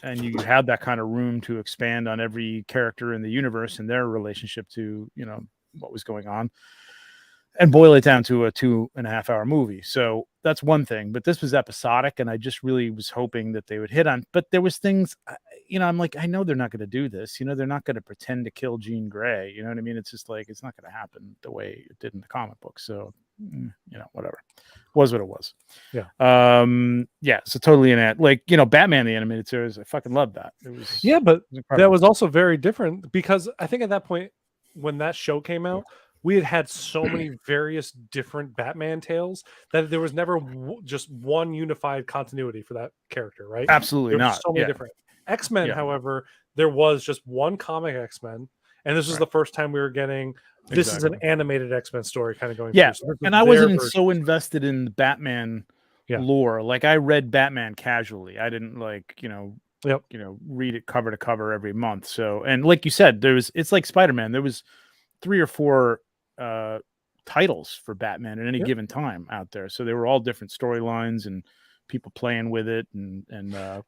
you had that kind of room to expand on every character in the universe and their relationship to what was going on, and boil it down to a 2.5 hour movie. So that's one thing, but this was episodic, and I just really was hoping that they would hit on, but there was things, I'm like, I know they're not going to do this, they're not going to pretend to kill Jean Grey, you know what I mean? It's just like, it's not going to happen the way it did in the comic book. So whatever, was what it was. So totally an ad. Like, Batman the animated series, I fucking love that. It was but that was also very different because I think at that point when that show came out, we had so many various different Batman tales that there was never just one unified continuity for that character, right? Absolutely not. So many different X-Men. However, there was just one comic X-Men, and this was the first time we were getting. This is an animated X-Men story kind of going through. So and I wasn't so invested in the Batman lore. Like, I read Batman casually. I didn't read it cover to cover every month. So, and like you said, it's like Spider-Man. There was 3 or 4 titles for Batman at any given time out there. So they were all different storylines and people playing with it and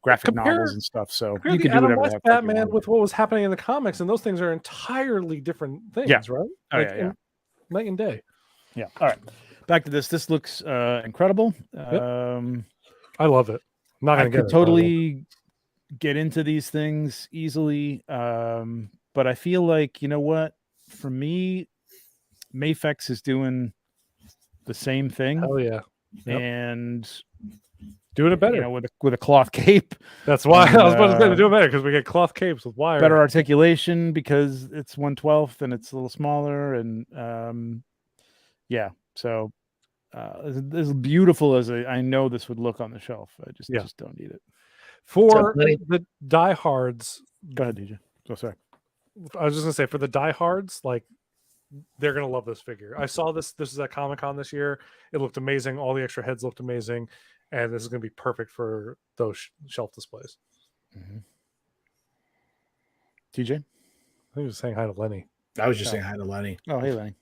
graphic novels and stuff. So you could do whatever the heck Batman with what was happening in the comics, and those things are entirely different things, right? Night and day. Yeah. All right. Back to this. This looks incredible. I love it. I'm not gonna totally get into these things easily. But I feel like, what? For me, Mafex is doing the same thing. Oh yeah. And doing it better, with a cloth cape. That's why I was about to say to do it better, because we get cloth capes with wire. Better articulation because it's 1/12 and it's a little smaller, and So as beautiful as I know this would look on the shelf, I just don't need it. For the diehards, go ahead, DJ. Oh, sorry. I was just gonna say, for the diehards, like, they're gonna love this figure. I saw this. This is at Comic-Con this year. It looked amazing. All the extra heads looked amazing, and this is gonna be perfect for those shelf displays. TJ, I think he was saying hi to Lenny. I was just saying hi to Lenny. Oh, hey, Lenny.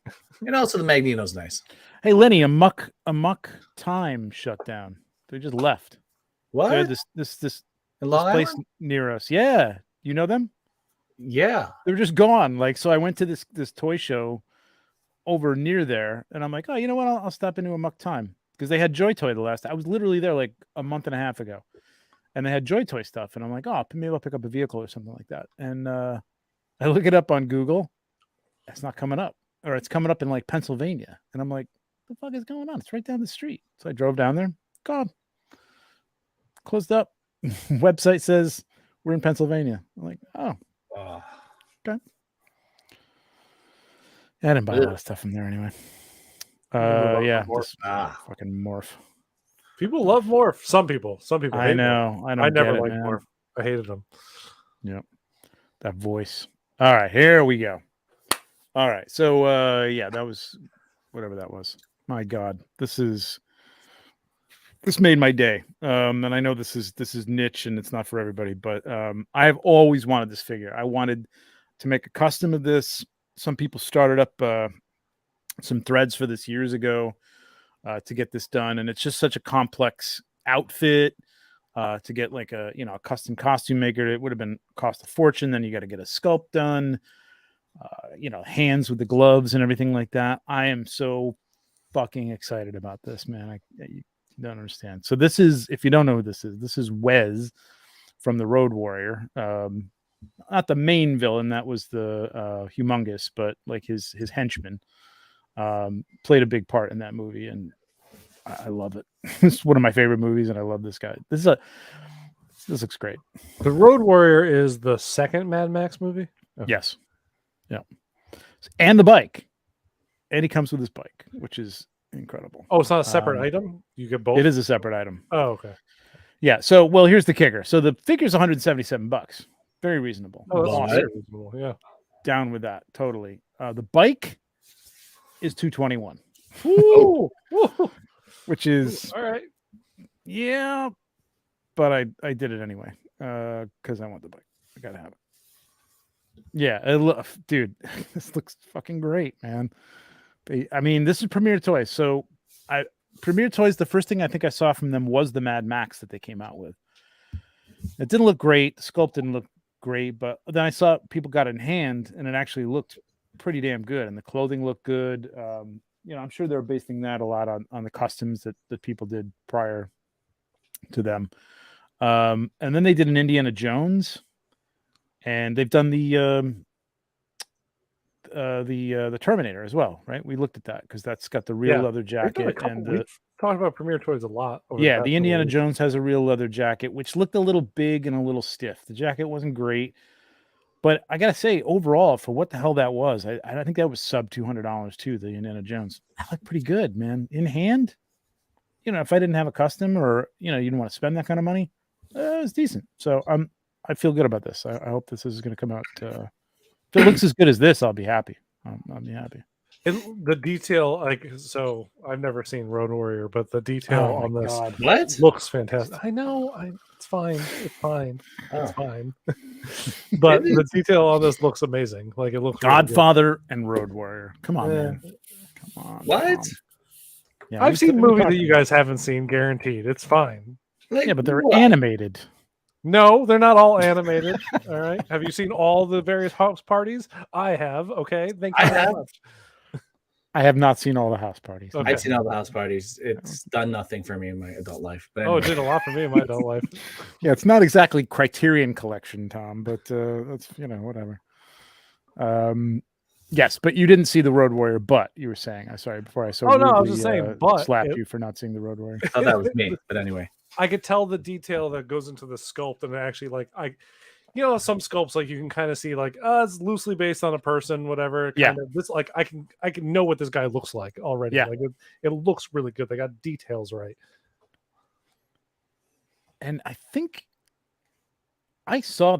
And also the Magneto's nice. Hey, Lenny, a muck time shut down. They just left. What? They had this place near us. Yeah, you know them? Yeah, they were just gone. Like, so I went to this toy show over near there, and I'm like, oh, you know what? I'll stop into a Muck Time, because they had Joy Toy the last. I was literally there like a month and a half ago, and they had Joy Toy stuff, and I'm like, oh, maybe I'll pick up a vehicle or something like that. And I look it up on Google. It's not coming up, or it's coming up in like Pennsylvania, and I'm like, what the fuck is going on? It's right down the street. So I drove down there. God, closed up. Website says we're in Pennsylvania. I'm like, oh. Okay. I didn't buy a lot of stuff from there anyway. Fucking Morph. People love Morph. Some people. I know. Morph. I never liked Morph. I hated him. Yep. That voice. All right, here we go. All right. So that was whatever that was. My God, this is this made my day. And I know this is niche and it's not for everybody, but I've always wanted this figure. I wanted to make a custom of this. Some people started up some threads for this years ago to get this done, and it's just such a complex outfit. To get like a custom costume maker, it would have been cost a fortune. Then you got to get a sculpt done, hands with the gloves and everything like that. I am so fucking excited about this, man. You don't understand. So this is, if you don't know who this is Wes from the Road Warrior. Not the main villain, that was the Humongous, but like his henchman played a big part in that movie, and I love it. It's one of my favorite movies, and I love this guy. This looks great. The Road Warrior is the second Mad Max movie? Okay. Yes. Yeah. And the bike. And he comes with his bike, which is incredible. Oh, it's not a separate item? You get both? It is a separate item. Oh, okay. Yeah. So, well, here's the kicker. So the figure's $177. Very reasonable. Oh, that's Awesome. very reasonable. Yeah. Down with that. Totally. The bike is $221. Woo! Which is all right. Yeah, but I did it anyway because I want the bike. I gotta have it. Yeah, dude, this looks fucking great, man. I mean, this is Premier Toys. So Premier Toys, the first thing I think I saw from them was the Mad Max that they came out with. It didn't look great. The sculpt didn't look great, but then I saw people got it in hand, and it actually looked pretty damn good, and the clothing looked good. I'm sure they're basing that a lot on the customs that people did prior to them. And then they did an Indiana Jones, and they've done the Terminator as well, right? We looked at that because that's got the real leather jacket, and we've talked about Premier Toys a lot. The Indiana Jones has a real leather jacket, which looked a little big and a little stiff. The jacket wasn't great. But I gotta say, overall, for what the hell that was, I think that was sub $200 too. The Indiana Jones, that looked pretty good, man. In hand, if I didn't have a custom, or you didn't want to spend that kind of money, it was decent. So I feel good about this. I hope this is going to come out. If it looks as good as this, I'll be happy. I'll be happy. The detail, so I've never seen Road Warrior, but the detail on this looks fantastic. I know, it's fine. It's fine. It's fine. But the detail on this looks amazing. Like, it looks Godfather and Road Warrior. Come on, man. Come on. What? Yeah, I've seen movies that you guys haven't seen, guaranteed. It's fine. Yeah, but they're animated. No, they're not all animated. All right. Have you seen all the various house parties? I have. Okay. Thank you very much. I have not seen all the house parties. Okay. I've seen all the house parties. It's done nothing for me in my adult life. But anyway. It did a lot for me in my adult life. Yeah, it's not exactly Criterion Collection, Tom, but that's whatever. Yes, but you didn't see the Road Warrior. But you were saying, I'm sorry, before I I was just saying, but slapped you for not seeing the Road Warrior. Oh, that was me. But anyway, I could tell the detail that goes into the sculpt, and actually, some sculpts, you can kind of see, it's loosely based on a person, whatever. This, I can know what this guy looks like already. Yeah. It looks really good. They got details right. And I think I saw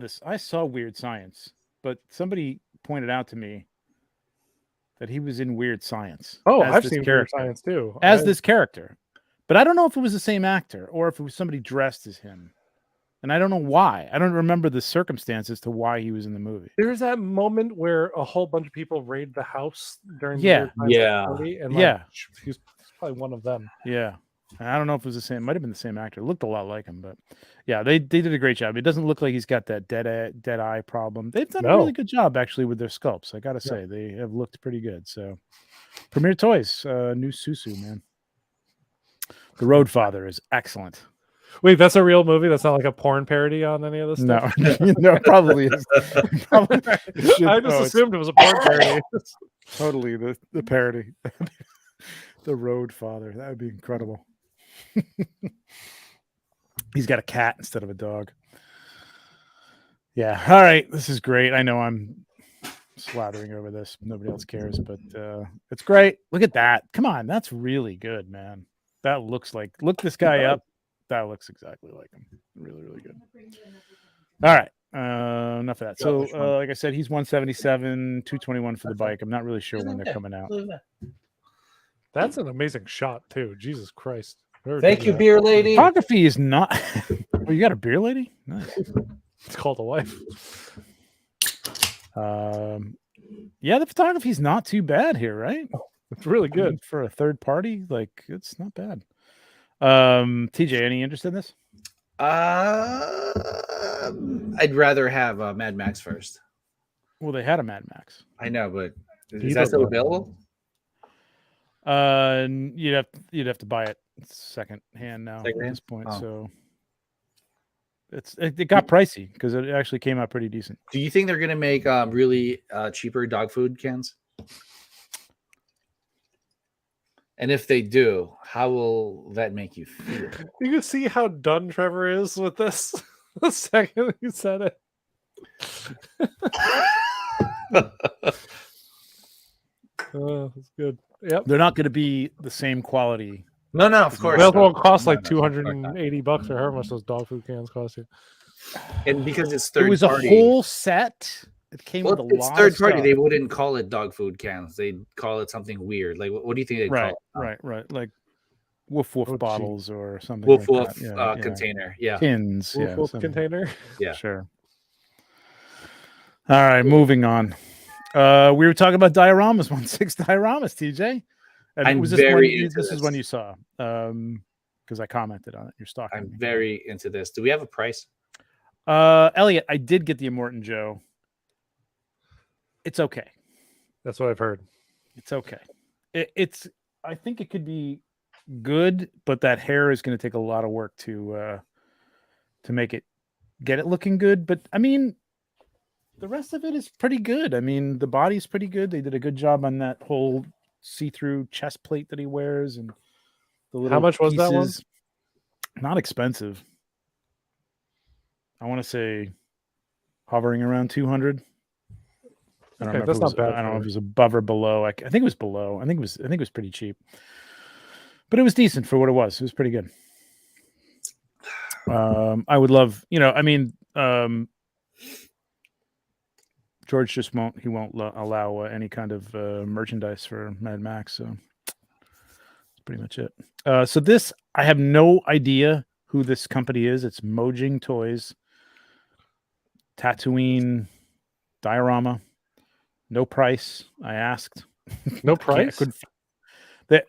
Weird Science, but somebody pointed out to me that he was in Weird Science. Oh, I've seen Weird Science too. As this character. But I don't know if it was the same actor or if it was somebody dressed as him. And I don't know why. I don't remember the circumstances to why he was in the movie. There's that moment where a whole bunch of people raid the house during the party, and he's probably one of them. Yeah. And I don't know if it was the same. It might have been the same actor. It looked a lot like him, but yeah, they did a great job. It doesn't look like he's got that dead eye problem. They've done a really good job actually with their sculpts. I gotta say, they have looked pretty good. So Premier Toys, new Susu, man. The Road Father is excellent. Wait, that's a real movie? That's not like a porn parody on any of this stuff? No, it probably is. I just assumed it was a porn parody. Totally the parody. The Road Father. That would be incredible. He's got a cat instead of a dog. Yeah. All right. This is great. I know I'm slathering over this. Nobody else cares, but it's great. Look at that. Come on. That's really good, man. That looks like, look this guy up. That looks exactly like him. Really, really good. All right. Enough of that. So, like I said, he's 177, 221 for the bike. I'm not really sure when they're coming out. That's an amazing shot, too. Jesus Christ. Thank you, beer lady. Photography is not. Oh, you got a beer lady? Nice. It's called a wife. Yeah, the photography is not too bad here, right? It's really good for a third party. Like, it's not bad. TJ, any interest in this? I'd rather have Mad Max first. Well, they had a Mad Max. I know, but is that still available? You'd have to buy it second hand now at this point. Oh. So it got pricey because it actually came out pretty decent. Do you think they're gonna make really cheaper dog food cans? And if they do, how will that make you feel? You can see how done Trevor is with this the second he said it. Oh, that's good. Yep. They're not going to be the same quality. No, of course. They also won't cost like $280 or how much those dog food cans cost you. And because it's third party. It was a whole set. It came with a lot of stuff. It's third party. They wouldn't call it dog food cans. They'd call it something weird. Like, what do you think they'd call it? Right. Like woof bottles or something. Woof container. Yeah. Tins. Woof container. Yeah. Sure. All right, moving on. We were talking about dioramas, 1/6 dioramas, TJ. And this is when you saw, because I commented on it. You're stalking me. I'm very into this. Do we have a price? Elliot, I did get the Immortan Joe. It's okay. That's what I've heard. It's okay. I think it could be good, but that hair is going to take a lot of work to make it get it looking good. But I mean, the rest of it is pretty good. I mean, the body's pretty good. They did a good job on that whole see-through chest plate that he wears, and the little. How much was that one? Not expensive. I want to say hovering around 200. I don't know. That's not bad. I don't know if it was above or below. I think it was below. I think it was pretty cheap, but it was decent for what it was. It was pretty good. I would love, George just won't allow any kind of merchandise for Mad Max. So that's pretty much it. So this, I have no idea who this company is. It's Mojang Toys. Tatooine diorama. No price. I asked. No price?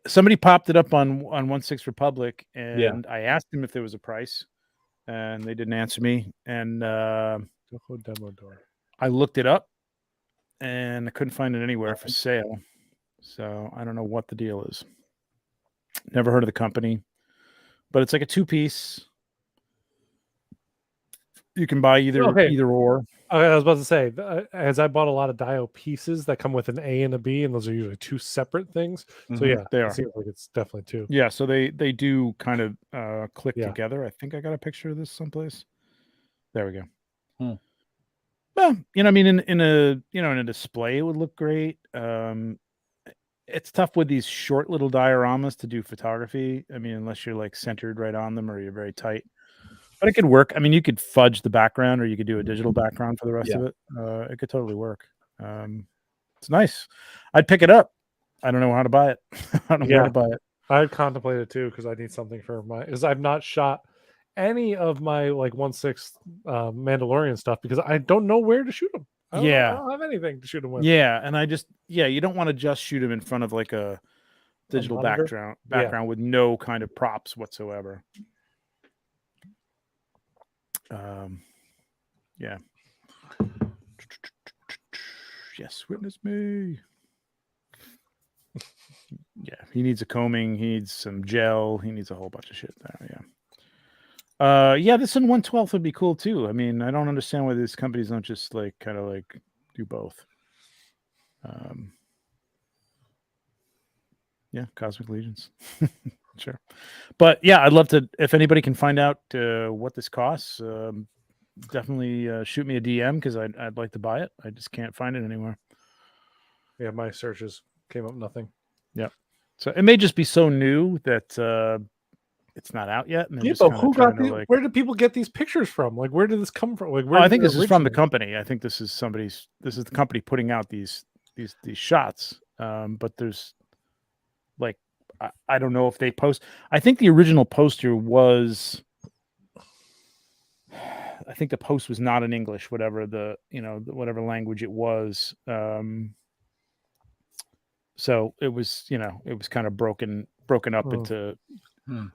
Somebody popped it up on 1/6 Republic, and I asked him if there was a price, and they didn't answer me. And I looked it up, and I couldn't find it anywhere for sale. So I don't know what the deal is. Never heard of the company, but it's like a 2-piece. You can buy either or. Okay, I was about to say, as I bought a lot of Dio pieces that come with an A and a B, and those are usually two separate things. So yeah, they are. It seems like it's definitely two. Yeah, so they do kind of click together. I think I got a picture of this someplace. There we go. Well, I mean, in a display, it would look great. It's tough with these short little dioramas to do photography. I mean, unless you're like centered right on them or you're very tight. But it could work. I mean, you could fudge the background, or you could do a digital background for the rest of it. It could totally work. It's nice. I'd pick it up. I don't know how to buy it. I don't know where to buy it. I'd contemplate it too because I need something for because I've not shot any of my like 1/6 Mandalorian stuff because I don't know where to shoot them. I don't have anything to shoot them with. Yeah, and you don't want to just shoot them in front of like a digital background with no kind of props whatsoever. Yes, witness me. Yeah, he needs a combing, he needs some gel, he needs a whole bunch of shit there. This in 1/12 would be cool too. I mean, I don't understand why these companies don't just like kind of like do both. Cosmic Legions. Sure. But yeah, I'd love to, if anybody can find out what this costs, definitely shoot me a DM because I'd like to buy it. I just can't find it anywhere. Yeah, my searches came up nothing. Yeah. So it may just be so new that it's not out yet. And but where did people get these pictures from? Like, where did this come from? Like, I think this is from the company. I think this is the company putting out these shots. But there's like I don't know if they post. I think the original poster was. I think the post was not in English, whatever whatever language it was. So it was, it was kind of broken up into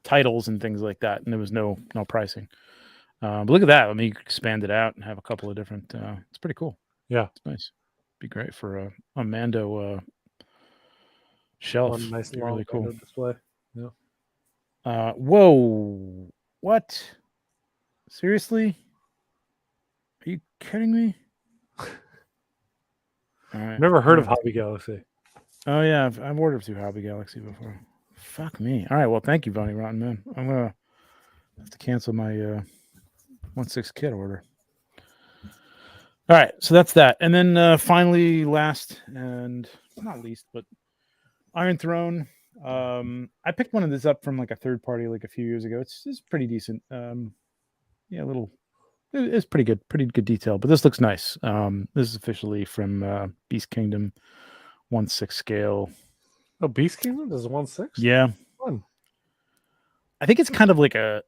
titles and things like that, and there was no pricing. But look at that. Let me expand it out and have a couple of different. It's pretty cool. Yeah, it's nice. Be great for a Mando shelf. one nice be long really cool display. Yeah. Whoa! What? Seriously? Are you kidding me? All right. Never heard of Hobby Galaxy. Oh yeah, I've ordered through Hobby Galaxy before. Fuck me. All right, well, thank you, Bonnie Rotten Man. I'm gonna have to cancel my 1/6 kit order. All right, so that's that, and then finally, last and not least, but Iron Throne. I picked one of this up from like a third party like a few years ago. It's pretty decent. Yeah, it's pretty good detail, but this looks nice. This is officially from Beast Kingdom, 1/6 scale. Oh, Beast Kingdom does 1/6. Yeah, fun. I think it's kind of like a.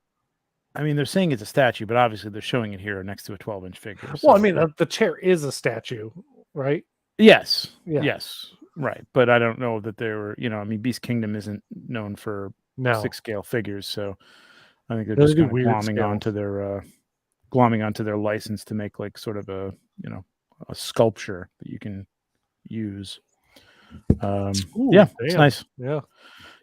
I mean, they're saying it's a statue, but obviously they're showing it here next to a 12-inch figure. So. Well, I mean, the chair is a statue, right? Yes. Yeah. Yes. Right. But I don't know that they were. I mean, Beast Kingdom isn't known for 6 scale figures, so I think they're just kind of glomming onto their license to make like sort of a a sculpture that you can use. Ooh, yeah, damn. It's nice.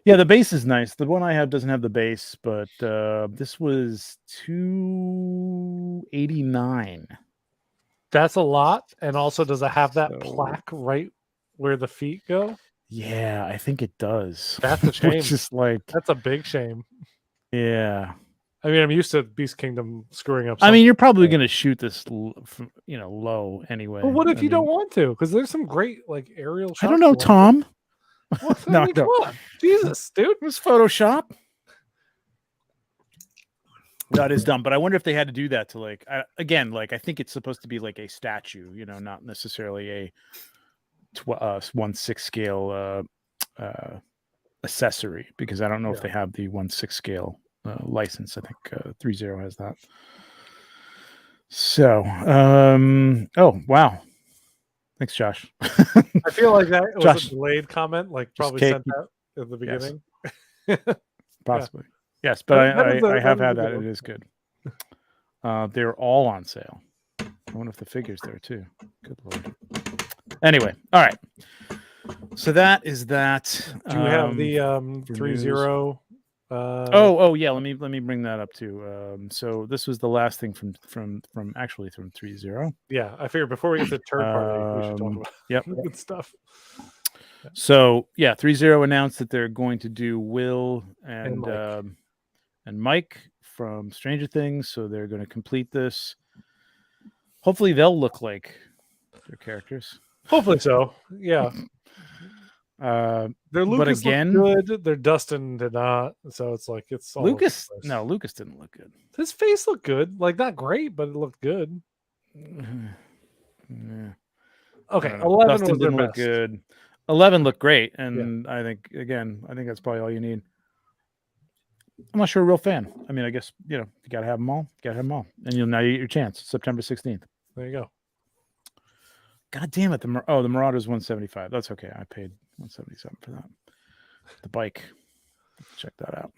Yeah, the base is nice. The one I have doesn't have the base, but this was $289. That's a lot. And also, does it have that plaque right where the feet go? Yeah, I think it does. That's a shame. Which is that's a big shame. Yeah. I mean, I'm used to Beast Kingdom screwing up. I mean, you're probably going to shoot this, low anyway. But what if you don't want to? Because there's some great like aerial shots. I don't know, Tom. No, come on. Jesus, dude. It was Photoshop. That is dumb, but I wonder if they had to do that to like again, like I think it's supposed to be like a statue, not necessarily a 1/6 scale accessory, because I don't know if they have the 1/6 scale license. I think 3.0 has that. So, oh wow, thanks, Josh. I feel like that was Josh, a delayed comment, like probably sent out at the beginning. Yes. Possibly. Yes, but I have had that. It is good. They're all on sale. I wonder if the figure's there too. Good Lord. Anyway, all right. So that is that. Do you have the 3.0? Oh yeah. Let me bring that up too. So this was the last thing from 3.0. Yeah, I figured before we get to third party, we should talk about good stuff. So yeah, 3.0 announced that they're going to do Will and Mike from Stranger Things. So they're going to complete this. Hopefully they'll look like their characters. Hopefully so. Yeah. Their Lucas looked good. Their Dustin did not. So it's like it's all Lucas. No, Lucas didn't look good. His face looked good. Like not great, but it looked good. Yeah. Okay, 11 Dustin was their didn't best. look good. 11 looked great, and I think that's probably all you need. I'm not sure a real fan. I mean, I guess you gotta have them all. And you'll now get your chance. September 16th. There you go. God damn it! The Marauder's 175. That's okay. I paid 177 for that. The bike. Check that out.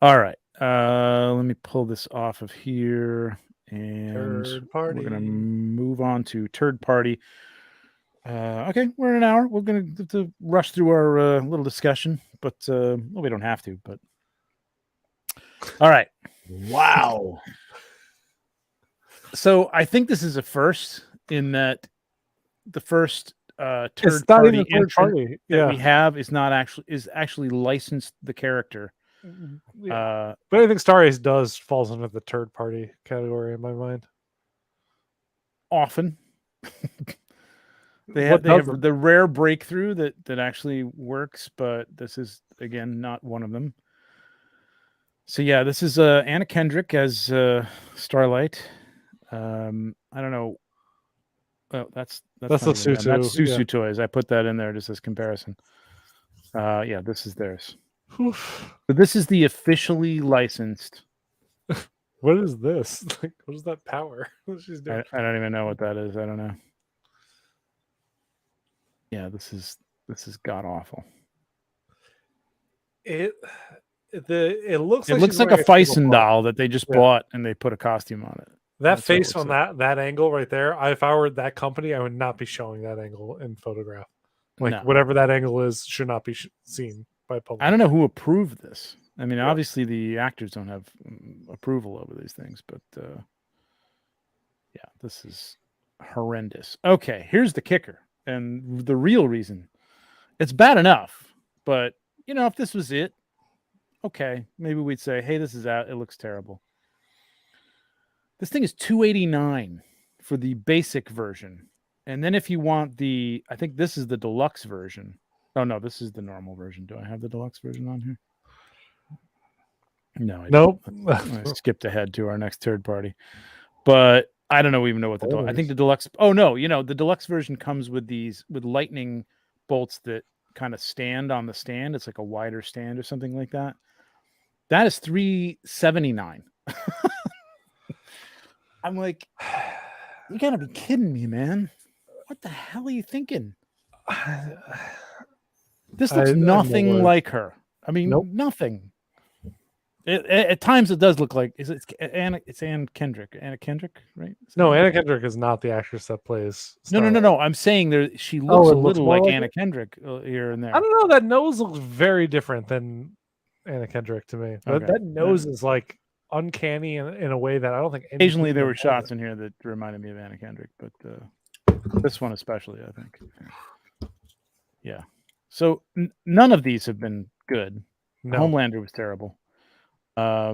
All right. Let me pull this off of here, and we're gonna move on to third party. Okay, we're in an hour. We're gonna have to rush through our little discussion, but we don't have to. But all right. Wow. So I think this is a first in that the first third party entrant that we have is actually licensed the character. Yeah. But I think Star Ace falls under the third party category in my mind. Often. They have the rare breakthrough that actually works, but this is again not one of them. So yeah, this is Anna Kendrick as Starlight. I don't know. Oh, that's the Susu. That's Susu Toys. I put that in there just as comparison. Yeah, this is theirs. But this is the officially licensed. What is this? Like, what is that power? What she's doing? I don't even know what that is. I don't know. Yeah, this is god awful. It looks like a Feisen doll that they just bought and they put a costume on it. That face on that angle right there. If I were that company, I would not be showing that angle in photograph. Like whatever that angle is should not be seen by public. I don't know who approved this. I mean, obviously the actors don't have approval over these things, but yeah, this is horrendous. Okay, here's the kicker and the real reason. It's bad enough, but you know, if this was it, okay, maybe we'd say, hey, this is out. It looks terrible. This thing is $289 for the basic version. And then if you want I think this is the deluxe version. Oh, no, this is the normal version. Do I have the deluxe version on here? No, I nope. I skipped ahead to our next third party. But I don't even know what the I think the deluxe. Oh, no, the deluxe version comes with with lightning bolts that kind of stand on the stand. It's like a wider stand or something like that. That is $379. I'm like, you gotta be kidding me, man. What the hell are you thinking? This looks nothing like her. I mean, nothing. At times it does look like it's Anna Kendrick. Anna Kendrick, right? No, Anna Kendrick is not the actress that plays. No. I'm saying she looks a little like Anna Kendrick here and there. I don't know. That nose looks very different than Anna Kendrick to me. But that nose is like uncanny in a way that I don't think. Occasionally there were shots in here that reminded me of Anna Kendrick, but this one especially, I think. Yeah. So none of these have been good. No. Homelander was terrible. I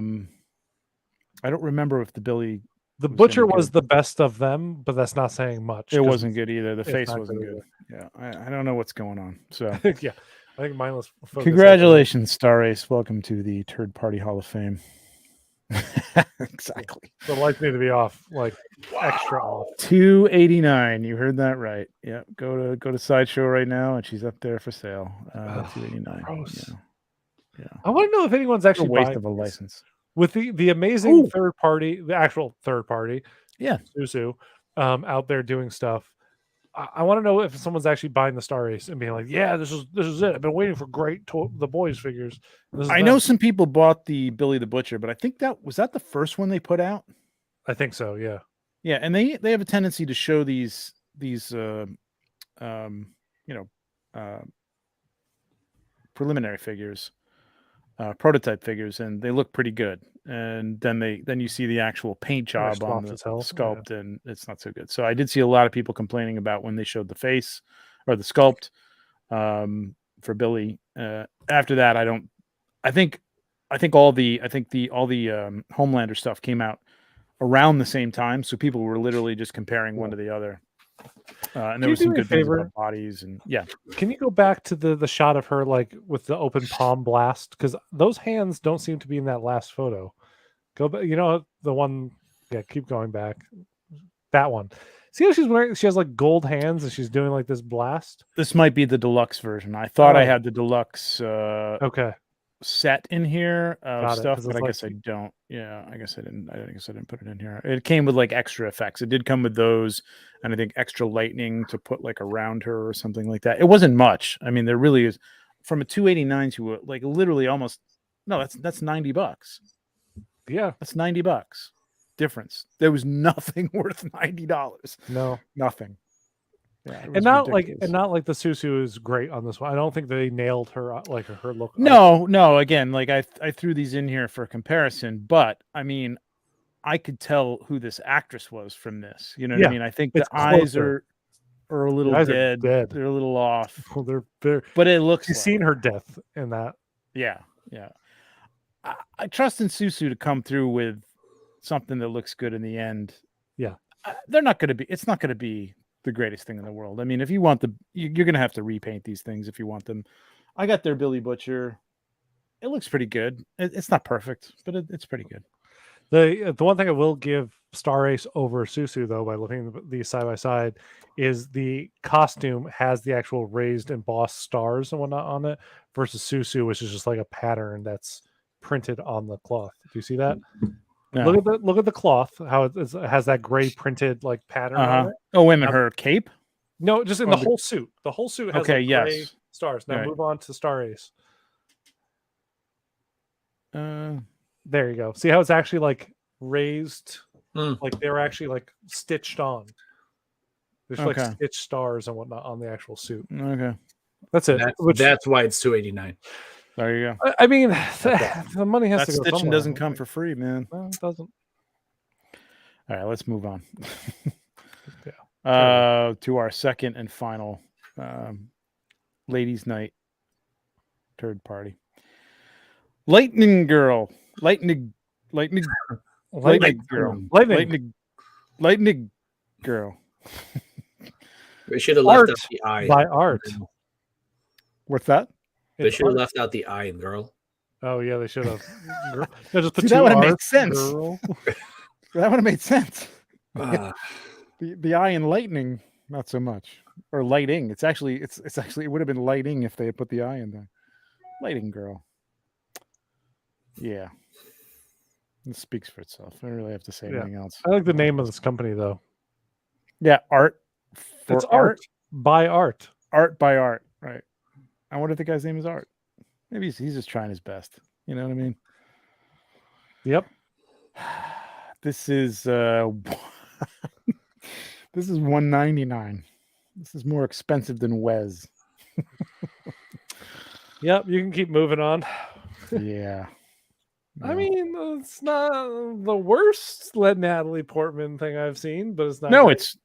don't remember if the Butcher was the best of them, but that's not saying much. It wasn't good either. The face wasn't good. Yeah, I don't know what's going on. So yeah, I think mindless. Congratulations, Star Ace. Welcome to the TURD Party Hall of Fame. Exactly. The lights need to be off, like extra off. $289. You heard that right. Yeah. Go to Sideshow right now, and she's up there for sale. $289. Gross. Yeah. I want to know if anyone's actually waste of a license with the amazing third party, the actual third party. Yeah, Susu, out there doing stuff. I want to know if someone's actually buying the Star Ace and being like, "Yeah, this is it. I've been waiting for the boys figures." I know some people bought the Billy the Butcher, but I think that was the first one they put out. I think so. Yeah. Yeah, and they have a tendency to show these preliminary figures. Prototype figures, and they look pretty good. And then you see the actual paint job on the sculpt, and it's not so good. So I did see a lot of people complaining about when they showed the face or the sculpt for Billy. After that, I think all the Homelander stuff came out around the same time, so people were literally just comparing one to the other. And there was some good things about bodies, and Can you go back to the shot of her like with the open palm blast? Because those hands don't seem to be in that last photo. Go back, the one. Yeah, keep going back. That one. See how she's wearing? She has like gold hands, and she's doing like this blast. This might be the deluxe version. I thought I had the deluxe. Set in here stuff, but I guess I don't. Yeah, I guess I didn't put it in here. It came with like extra effects. It did come with those, and I think extra lightning to put like around her or something like that. It wasn't much. I mean, there really is from a $289 to like literally almost that's $90. Yeah, that's $90 difference. There was nothing worth $90. No, nothing. Yeah, and not like the Susu is great on this one. I don't think they nailed her like her look. No. Again, like I threw these in here for comparison, but I mean, I could tell who this actress was from this. You know what I mean? I think the eyes are a little dead. They're a little off. Well, they're but it looks. You've seen her death in that. Yeah. I trust in Susu to come through with something that looks good in the end. Yeah, they're not going to be. It's not going to be the greatest thing in the world. I mean, if you want you're going to have to repaint these things if you want them. I got their Billy Butcher. It looks pretty good. It's not perfect, but it's pretty good. The one thing I will give Star Ace over Susu, though, by looking at these side by side, is the costume has the actual raised embossed stars and whatnot on it, versus Susu, which is just like a pattern that's printed on the cloth. Do you see that? No. Look at the cloth, how it has that gray printed like pattern on it. Oh, wait a minute, her cape? No, just in Or the the- whole suit. The whole suit has Okay, like gray yes. stars. Now Right. move on to Star Ace. Uh, There you go. See how it's actually like raised, Mm. like they're actually like stitched on. There's like Okay. stitched stars and whatnot on the actual suit. okay. That's it. That's why it's $289. There you go. I mean, the money has That to go stitching somewhere. doesn't come for free, man. No, it doesn't. All right, let's move on. Yeah. To our second and final ladies' night third party. Lightning Girl. Lightning Girl. Lightning Girl. They should have left Art out the I. by Art. What's that? They It's should have art. left out the I in girl. Oh yeah, they should have. They just put See, two that would have made Art, sense. girl. That would have made sense. Ah, The I in lightning, not so much. Or lighting. It's actually it would have been lighting if they had put the I in there. Lighting Girl. Yeah. It speaks for itself. I don't really have to say Yeah. anything else. I like the name of this company though. Yeah, art. For It's Art by Art. Art by Art. Right. I wonder if the guy's name is Art. Maybe he's just trying his best. You know what I mean? Yep. This is this is $199. This is more expensive than Wes. Yep. You can keep moving on. Yeah. I No. mean, it's not the worst Natalie Portman thing I've seen, but it's not. No, great. it's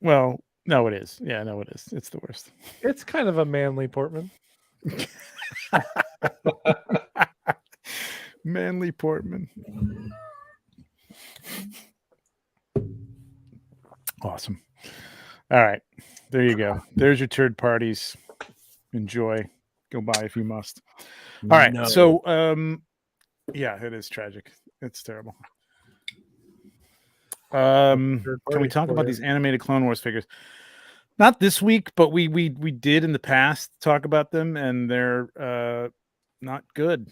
well, no, it is. Yeah, no, it is. It's the worst. It's kind of a manly Portman. Manly Portman. Awesome. All right. There you go. There's your third parties. Enjoy. Go buy if you must. All right. no. So yeah, it is tragic. It's terrible. Can we talk about these animated Clone Wars figures? Not this week, but we did in the past talk about them, and they're not good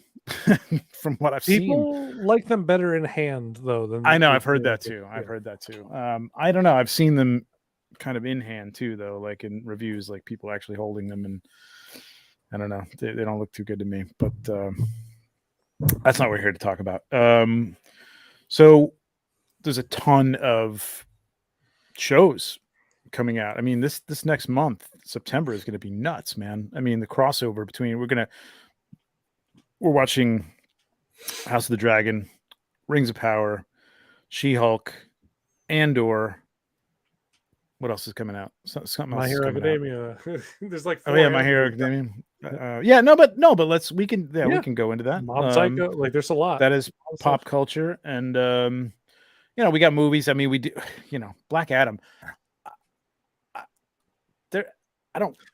from what I've seen. People like them better in hand, though. Than I know. the I've heard that too. I've heard that too. I don't know. I've seen them kind of in hand too, though, like in reviews, like people actually holding them, and I don't know. They don't look too good to me, but that's not what we're here to talk about. So there's a ton of shows coming out. I mean, this next month, September, is going to be nuts, man. I mean, the crossover between we're watching House of the Dragon, Rings of Power, She-Hulk, Andor. What else is coming out? Something else. My Hero is coming out. Academia. There's like Oh yeah, My Hero Academia. Yeah, no, but we can Yeah. go into that. Mob Psycho. Like there's a lot. That is Lot of pop stuff. culture, and we got movies. I mean, we do, Black Adam.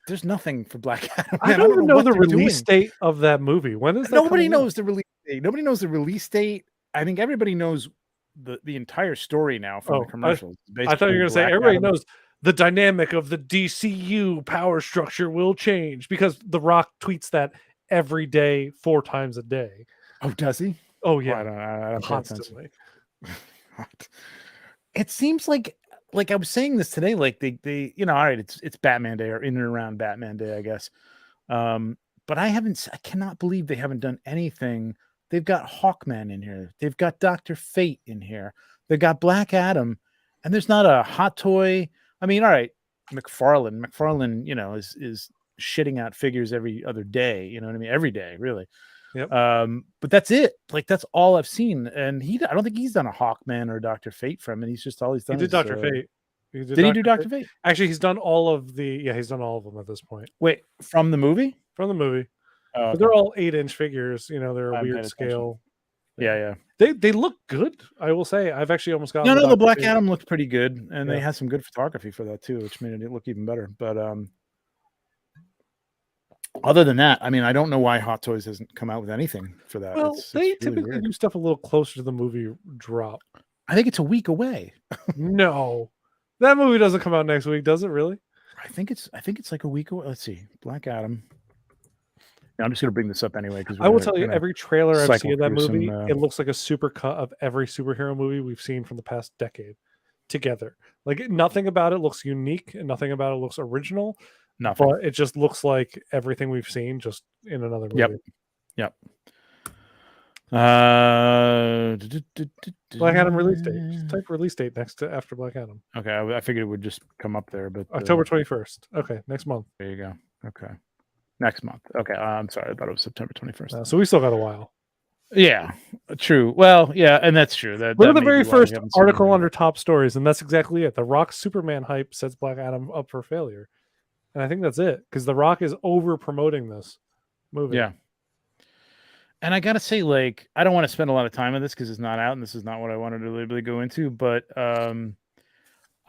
There's nothing for Black Adam. I man. don't even know what the they're release doing. date of that movie. When is that? Nobody coming out? knows the release date. Nobody knows the release date. I think everybody knows the entire story now from the commercials. I thought you were going to say everybody knows the dynamic of the DCU power structure will change because The Rock tweets that every day, 4 times a day. Oh, does he? Oh Oh, yeah, I don't pay attention. constantly. It seems like I was saying this today, like they all right, it's Batman Day or in and around Batman Day, I guess. But I cannot believe they haven't done anything. They've got Hawkman in here. They've got Dr. Fate in here. They've got Black Adam, and there's not a hot toy. I mean, all right, McFarlane, is shitting out figures every other day. You know what I mean? Every day, really. Yep. But that's it. Like that's all I've seen. And I don't think he's done a Hawkman or Dr. Fate from it. He's just all he's done. He did Dr. Fate. Did he do Dr. Fate? Actually, he's done all of the. Yeah, he's done all of them at this point Wait, from the movie? from the movie. Oh, But they're all 8-inch figures. They're a I haven't weird paid scale. yeah. They look good. I will say. I've actually almost got. No, the Dr. Black Fate. Adam looked pretty good, and they Yeah. had some good photography for that too, which made it look even better. But other than that, I mean, I don't know why Hot Toys hasn't come out with anything for that. Well, It's they really typically weird. do stuff a little closer to the movie drop. I think it's a week away. No, that movie doesn't come out next week, does it? Really? I think it's like a week away. Let's see, Black Adam. Now, I'm just gonna bring this up anyway because I will tell you, every trailer I've seen of that movie, some, it looks like a super cut of every superhero movie we've seen from the past decade together. Like nothing about it looks unique, and nothing about it looks original. nothing. But it just looks like everything we've seen, just in another movie. Yep. Black Adam release date. Just type release date next to after Black Adam. Okay, I figured it would just come up there, but October 21st. Okay, next month. there you go. Okay, next month. Okay, I'm sorry, I thought it was September 21st. So we still got a while. Yeah, true. Well, yeah, and that's true. We're the very first article under top stories, and that's exactly it. The Rock Superman hype sets Black Adam up for failure, and I think that's it because The Rock is over promoting this movie. Yeah. And I gotta say, like, I don't want to spend a lot of time on this because it's not out, and this is not what I wanted to really go into. But I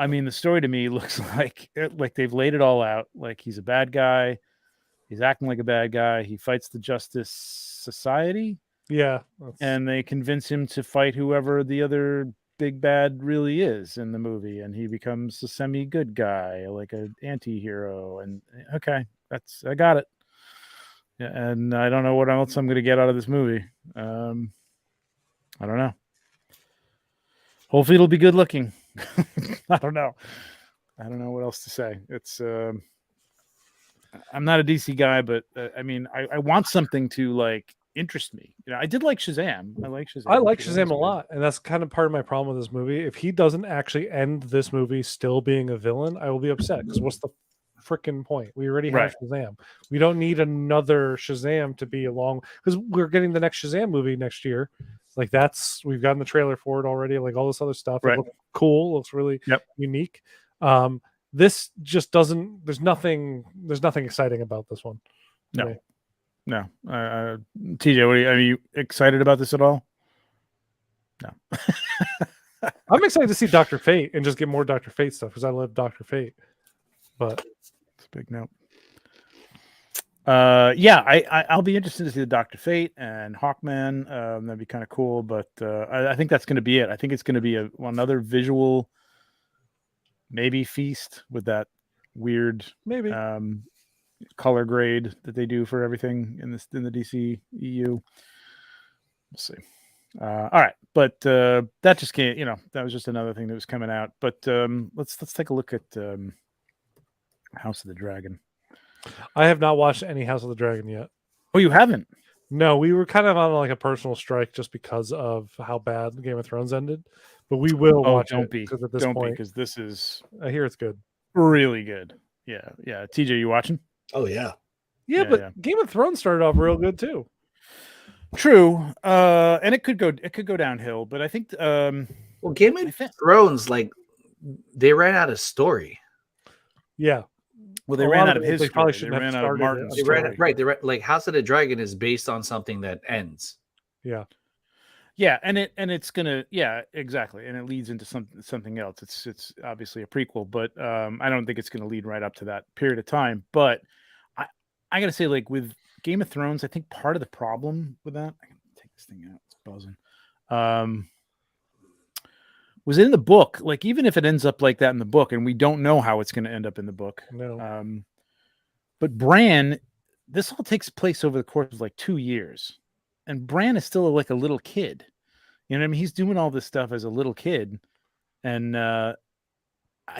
mean, the story to me looks like they've laid it all out. Like he's a bad guy, he's acting like a bad guy. He fights the Justice Society, Yeah, and they convince him to fight whoever the other big bad really is in the movie, and he becomes a semi-good guy, like an anti-hero. And okay, I got it. Yeah, and I don't know what else I'm going to get out of this movie. I don't know. Hopefully, it'll be good looking. I don't know. I don't know what else to say. It's. I'm not a DC guy, but I mean, I want something to like interest me. You know, I did like Shazam. I like Shazam. I like Shazam a lot, and that's kind of part of my problem with this movie. If he doesn't actually end this movie still being a villain, I will be upset. Because what's the freaking point? We already have Shazam. We don't need another Shazam to be along because we're getting the next Shazam movie next year. Like we've gotten the trailer for it already. Like all this other stuff. It looks cool. Looks really unique. This just doesn't. There's nothing exciting about this one. No. TJ, are you excited about this at all? No. I'm excited to see Dr. Fate and just get more Dr. Fate stuff because I love Dr. Fate. But it's a big note. I'll be interested to see the Dr. Fate and Hawkman. That'd be kind of cool, but I think that's going to be it. I think it's going to be another visual, maybe feast with that weird color grade that they do for everything in the DC EU. We'll see. All right, but that just can't. That was just another thing that was coming out. But let's take a look at House of the Dragon. I have not watched any House of the Dragon yet. Oh, you haven't? No, we were kind of on like a personal strike just because of how bad Game of Thrones ended. But we will watch it because at this point, because this is. I hear it's good, really good. Yeah. TJ, you watching? Oh yeah. But Game of Thrones started off real good too. True, and it could go downhill, but I think Game of Thrones, like they ran out of story. Yeah. Well, they ran out of his. They probably shouldn't have ran out of Martin's. They ran like House of the Dragon is based on something that ends. Yeah. Yeah, and it's gonna exactly, and it leads into something else. It's obviously a prequel, but I don't think it's gonna lead right up to that period of time. But I gotta say, like with Game of Thrones, I think part of the problem with that, I can take this thing out. It's buzzing. Was it in the book? Like, even if it ends up like that in the book, and we don't know how it's going to end up in the book. No. But Bran, this all takes place over the course of like 2 years, and Bran is still like a little kid. You know what I mean? He's doing all this stuff as a little kid, and I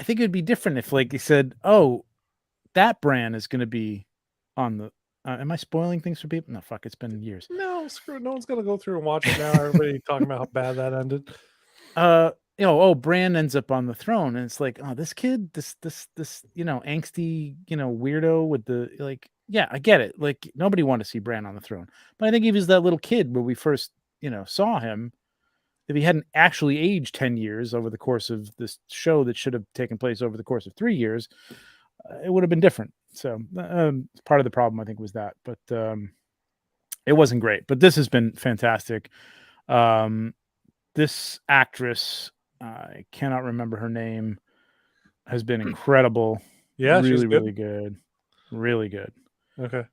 think it'd be different if, like, he said, "Oh, that Bran is going to be on the." Am I spoiling things for people? No, fuck. It's been years. No, screw it. No one's going to go through and watch it now. Everybody talking about how bad that ended. Bran ends up on the throne, and it's like, oh, this kid, this angsty, weirdo with the I get it. Like, nobody wanted to see Bran on the throne, but I think he was that little kid when we first, saw him. If he hadn't actually aged 10 years over the course of this show that should have taken place over the course of 3 years, it would have been different. So part of the problem, I think, was that, but it wasn't great. But this has been fantastic. This actress, I cannot remember her name, has been incredible. Yeah, really, really good. Really good. Okay.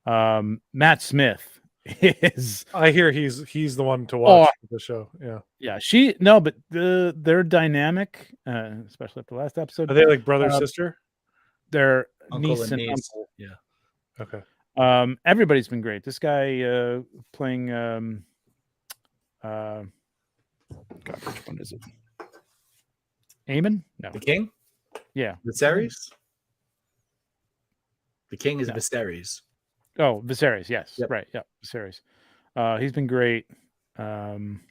Matt Smith, is. I hear he's the one to watch the show. Yeah. Yeah, but their dynamic, especially at the last episode. Are they like brother sister? They're Uncle niece and and niece. uncle. Yeah. Okay. Everybody's been great. This guy playing God, which one is it? Aemon? No. The king? Yeah. Viserys? The king is No. Viserys. Oh, Viserys, yes. Yep. Right, yeah, Viserys. He's been great. Damon's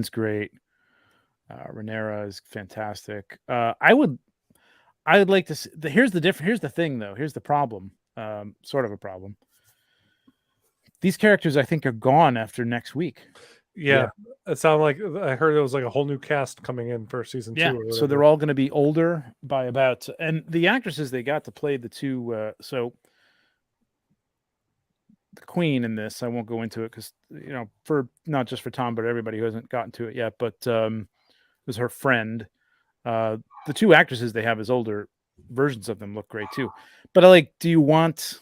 great. Rhaenyra is fantastic. I would like to see, here's the thing though. Here's the problem. Sort of a problem. These characters I think are gone after next week. Yeah. It sounded like I heard there was like a whole new cast coming in for season 2. Yeah, so they're all going to be older by about, and the actresses they got to play the two. So the queen in this, I won't go into it because for not just for Tom, but everybody who hasn't gotten to it yet. But it was her friend. The two actresses they have as older versions of them look great too. But do you want?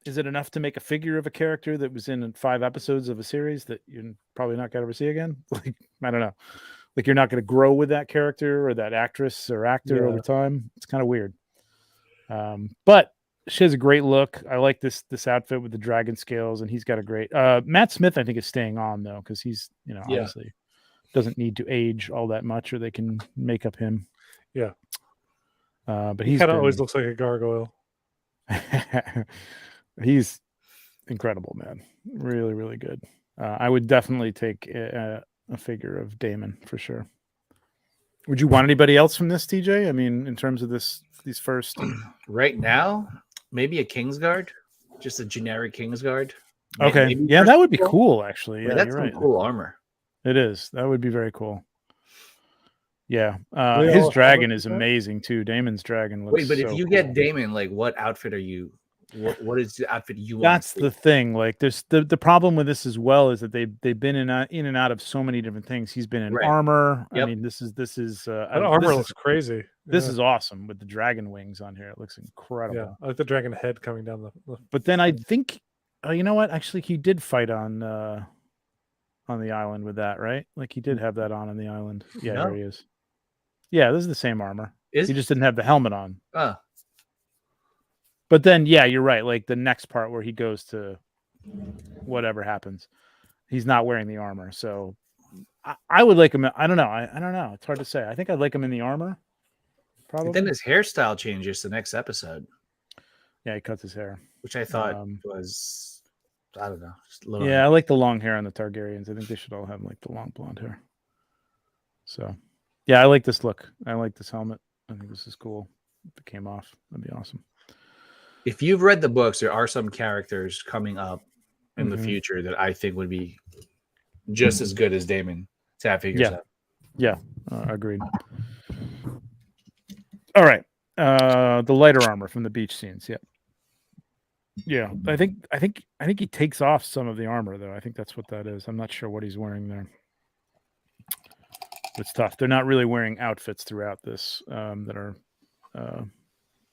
Is it enough to make a figure of a character that was in 5 episodes of a series that you're probably not going to ever see again? I don't know. You're not going to grow with that character or that actress or actor over time. It's kind of weird. But she has a great look. I like this outfit with the dragon scales, and he's got a great. Matt Smith, I think, is staying on though because he's obviously doesn't need to age all that much, or they can make up him. Yeah. But he kind of always looks like a gargoyle. He's incredible, man. Really, really good. I would definitely take a figure of Daemon for sure. Would you want anybody else from this, TJ? I mean, in terms of these first. Right now, maybe a Kingsguard, just a generic Kingsguard. Okay, maybe that would be cool. Actually, yeah, that's you're some right. Cool armor. It is. That would be very cool. Yeah, his dragon is amazing too. Damon's dragon looks. Wait, but if you get Daemon, what outfit are you? What is the outfit you want? That's the thing. There's the problem with this as well is that they've been in and out of so many different things. He's been in armor. Yep. I mean, this is that armor looks crazy. This is awesome with the dragon wings on here. It looks incredible. Yeah, I like the dragon head coming down the. But then I think, you know what? Actually, he did fight on the island with that, right? He did have that on the island. Yeah, there he is. Yeah, this is the same armor. He just didn't have the helmet on. But then, yeah, you're right. The next part where he goes to whatever happens, he's not wearing the armor. So I would like him. I don't know. I don't know. It's hard to say. I think I'd like him in the armor. Probably. And then his hairstyle changes the next episode. Yeah, he cuts his hair, which I thought was, I don't know. I like the long hair on the Targaryens. I think they should all have the long blonde hair. So, yeah, I like this look. I like this helmet. I think this is cool. If it came off, that'd be awesome. If you've read the books, there are some characters coming up in the future that I think would be just as good as Daemon to have figures out. Yeah, agreed. All right, the lighter armor from the beach scenes. Yeah. I think he takes off some of the armor though. I think that's what that is. I'm not sure what he's wearing there. It's tough. They're not really wearing outfits throughout this that are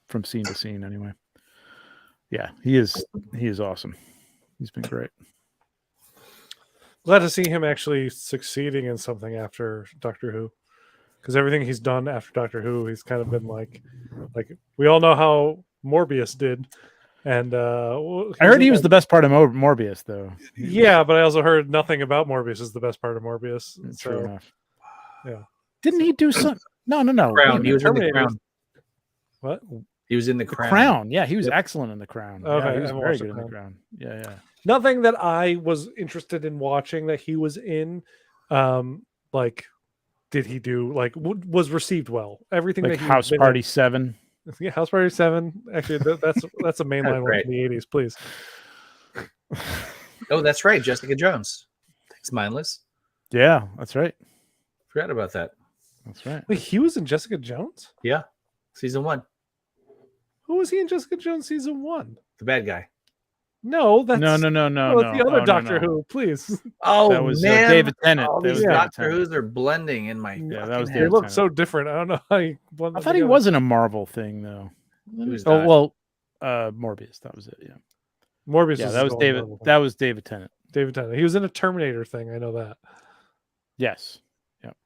from scene to scene anyway. Yeah, he is awesome. He's been great. Glad to see him actually succeeding in something after Doctor Who, because everything he's done after Doctor Who, he's kind of been like we all know how Morbius did, and I heard he was the best part of Morbius, though. Yeah, but I also heard nothing about Morbius is the best part of Morbius. True enough. Yeah, didn't he do some? No. Crown. He was in the Crown. What? He was in the Crown. Yeah, he was excellent in the Crown. Okay, yeah, he was very good in the Crown. Yeah. Nothing that I was interested in watching that he was in. Did he do was received well? Everything that House Party 7. Yeah, House Party 7. Actually, that's a mainline one from the 80s. Please. Oh, that's right, Jessica Jones. Thanks, mindless. Yeah, that's right. Forgot about that. That's right. Wait, he was in Jessica Jones? Yeah, season 1. Who was he in Jessica Jones season 1? The bad guy. No, that's no. The other Doctor Who, please. Oh, that was man. David Tennant. All these Doctor Who's are blending in my. Yeah, that was. They look so different. I don't know how you blend them I thought he wasn't a Marvel thing though. He was Morbius. That was it. Yeah. Morbius. Yeah, is that was his own David. Marvel thing. That was David Tennant. David Tennant. He was in a Terminator thing. I know that. Yes. Yep.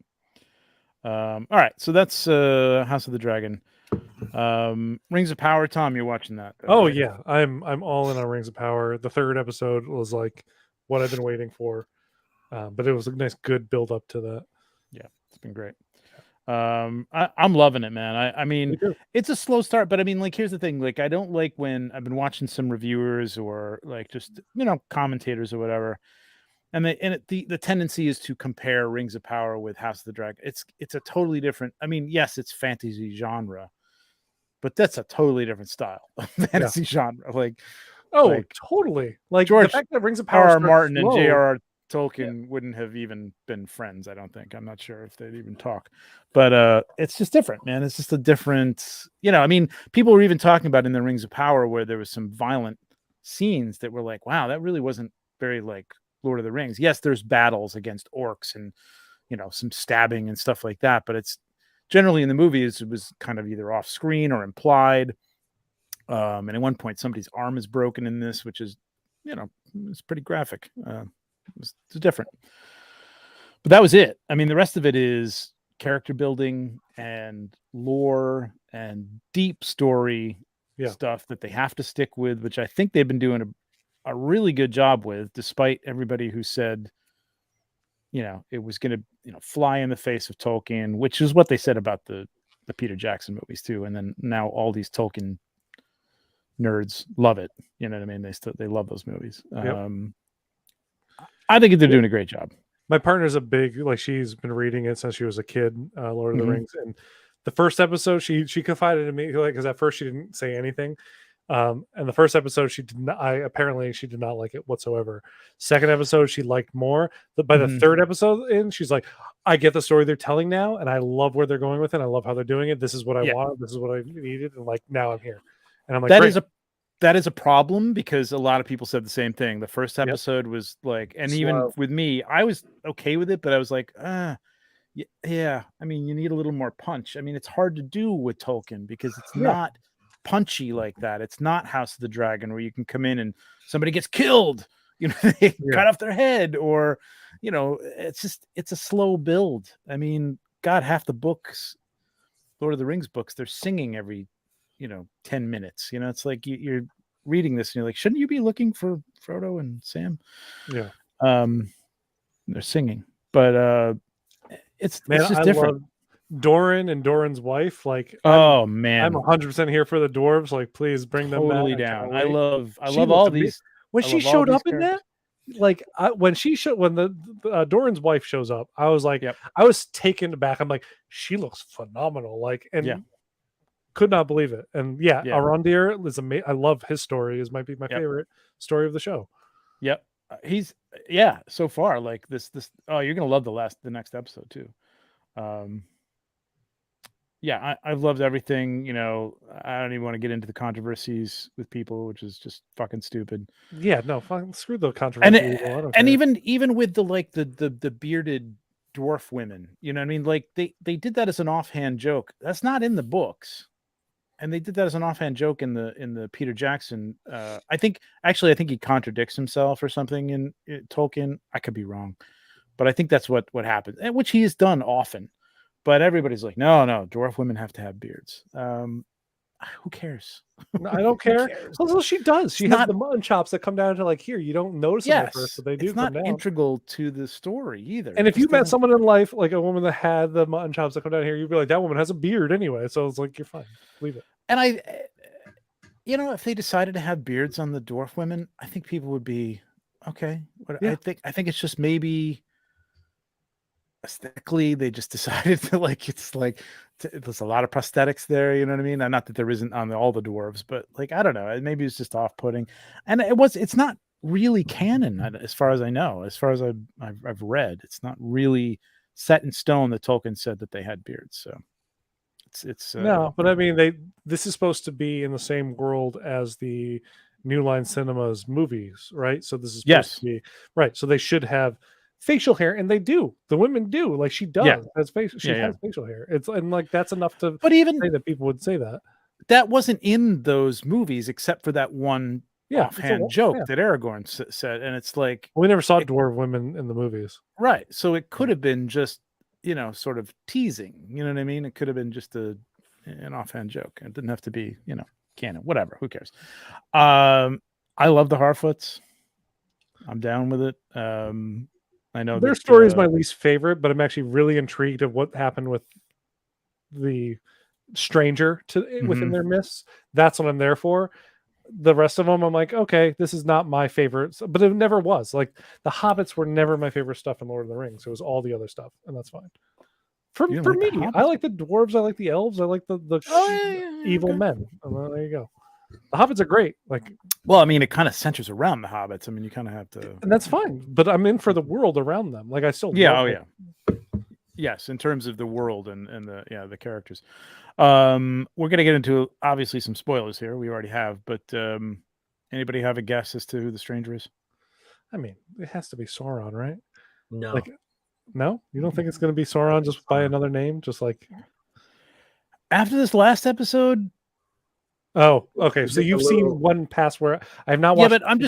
All right. So that's House of the Dragon. Rings of Power. Tom, you're watching that. Though, Oh right? yeah, I'm all in on Rings of Power. The third episode was like what I've been waiting for, but it was a nice, good build up to that. Yeah, it's been great. I'm loving it, man. I mean, it's a slow start, but I mean, like, here's the thing. Like, I don't like when I've been watching some reviewers or like just commentators or whatever, and the tendency is to compare Rings of Power with House of the Dragon. It's a totally different. I mean, yes, it's fantasy genre, but that's a totally different style of fantasy genre. Like, totally. Like George the fact that Rings of Power R.R. Martin and slow, J.R.R. Tolkien wouldn't have even been friends. I don't think. I'm not sure if they'd even talk, but it's just different, man. It's just a different, I mean, people were even talking about in the Rings of Power where there was some violent scenes that were like, wow, that really wasn't very like Lord of the Rings. Yes, there's battles against orcs and some stabbing and stuff like that, but it's generally in the movies it was kind of either off screen or implied. And at one point somebody's arm is broken in this, which is it's pretty graphic. It's different, but that was it. I mean, the rest of it is character building and lore and deep story stuff that they have to stick with, which I think they've been doing a really good job with, despite everybody who said it was going to fly in the face of Tolkien, which is what they said about the Peter Jackson movies too. And then now all these Tolkien nerds love it. You know what I mean? They love those movies. Yep. I think they're doing a great job. My partner's a big, like, she's been reading it since she was a kid, Lord of the Rings. And the first episode, she confided in me, like, because at first she didn't say anything. And the first episode, she did not like it whatsoever. Second episode, she liked more. But by the third episode in, she's like, I get the story they're telling now, and I love where they're going with it. I love how they're doing it. This is what I wanted. This is what I needed. And like, now I'm here. And I'm like, that is a problem, because a lot of people said the same thing. The first episode was like, and slow. Even with me, I was okay with it, but I was like, yeah. I mean, you need a little more punch. I mean, it's hard to do with Tolkien because it's not punchy like that. It's not House of the Dragon where you can come in and somebody gets killed, they cut off their head, or it's a slow build. I mean, God, half the books, Lord of the Rings books, they're singing every 10 minutes. It's like you're reading this and you're like, shouldn't you be looking for Frodo and Sam? They're singing, but it's just different. Doran and Doran's wife, like, oh man, I'm 100% here for the dwarves. Like, please bring them back. Down. I love all these. When she showed up in that, like, when the Doran's wife shows up, I was like, I was taken aback. I'm like, she looks phenomenal. Like, and could not believe it. And Arondir is amazing. I love his story. Might be my favorite story of the show. Yep, he's so far, like this. Oh, you're gonna love the next episode too. I've loved everything. I don't even want to get into the controversies with people, which is just fucking stupid. Yeah, no, screw the controversy. And even with the bearded dwarf women, you know what I mean? Like they did that as an offhand joke. That's not in the books. And they did that as an offhand joke in the Peter Jackson. I think he contradicts himself or something in Tolkien. I could be wrong, but I think that's what happened, which he has done often. But everybody's like, no, dwarf women have to have beards. Who cares? I don't care. Well, she does. She has the mutton chops that come down to like here. You don't notice them at first, but they do. It's not integral to the story either. And if you met someone in life, like a woman that had the mutton chops that come down here, you'd be like, that woman has a beard anyway. So it's like, you're fine. Leave it. And if they decided to have beards on the dwarf women, I think people would be okay. I think it's just maybe aesthetically they just decided to there's a lot of prosthetics there, you know what I mean? Not that there isn't on all the dwarves, but like, I don't know, maybe it's just off-putting. And it's not really canon as far as I know, as far as I've read. It's not really set in stone that Tolkien said that they had beards. So it's no, but I mean, this is supposed to be in the same world as the New Line Cinema's movies, right? So this is supposed to be right. So they should have facial hair, and they do. The women do. Like, she does. Has facial hair. And like, that's enough to. But even say that people would say that wasn't in those movies, except for that one offhand joke that Aragorn said, and it's like we never saw dwarf women in the movies, right? So it could have been just sort of teasing. You know what I mean? It could have been just an offhand joke. It didn't have to be canon. Whatever. Who cares? I love the Harfoots. I'm down with it. I know their story is my least favorite, but I'm actually really intrigued of what happened with the stranger within their myths. That's what I'm there for. The rest of them, I'm like, okay, this is not my favorite, but it never was. Like the Hobbits were never my favorite stuff in Lord of the Rings. It was all the other stuff, and that's fine. For me, I like the dwarves, I like the elves, I like the evil men. Well, there you go. The Hobbits are great. Like, well, I mean, it kind of centers around the Hobbits. I mean, you kind of have to, and that's fine. But I'm in for the world around them. Like, I still, yes, in terms of the world and the characters. We're gonna get into obviously some spoilers here. We already have, but anybody have a guess as to who the stranger is? I mean, it has to be Sauron, right? No. Like, no, you don't think it's going to be Sauron just by another name, just like after this last episode? Oh, okay. So you've seen one pass where I have not watched. Yeah, but I'm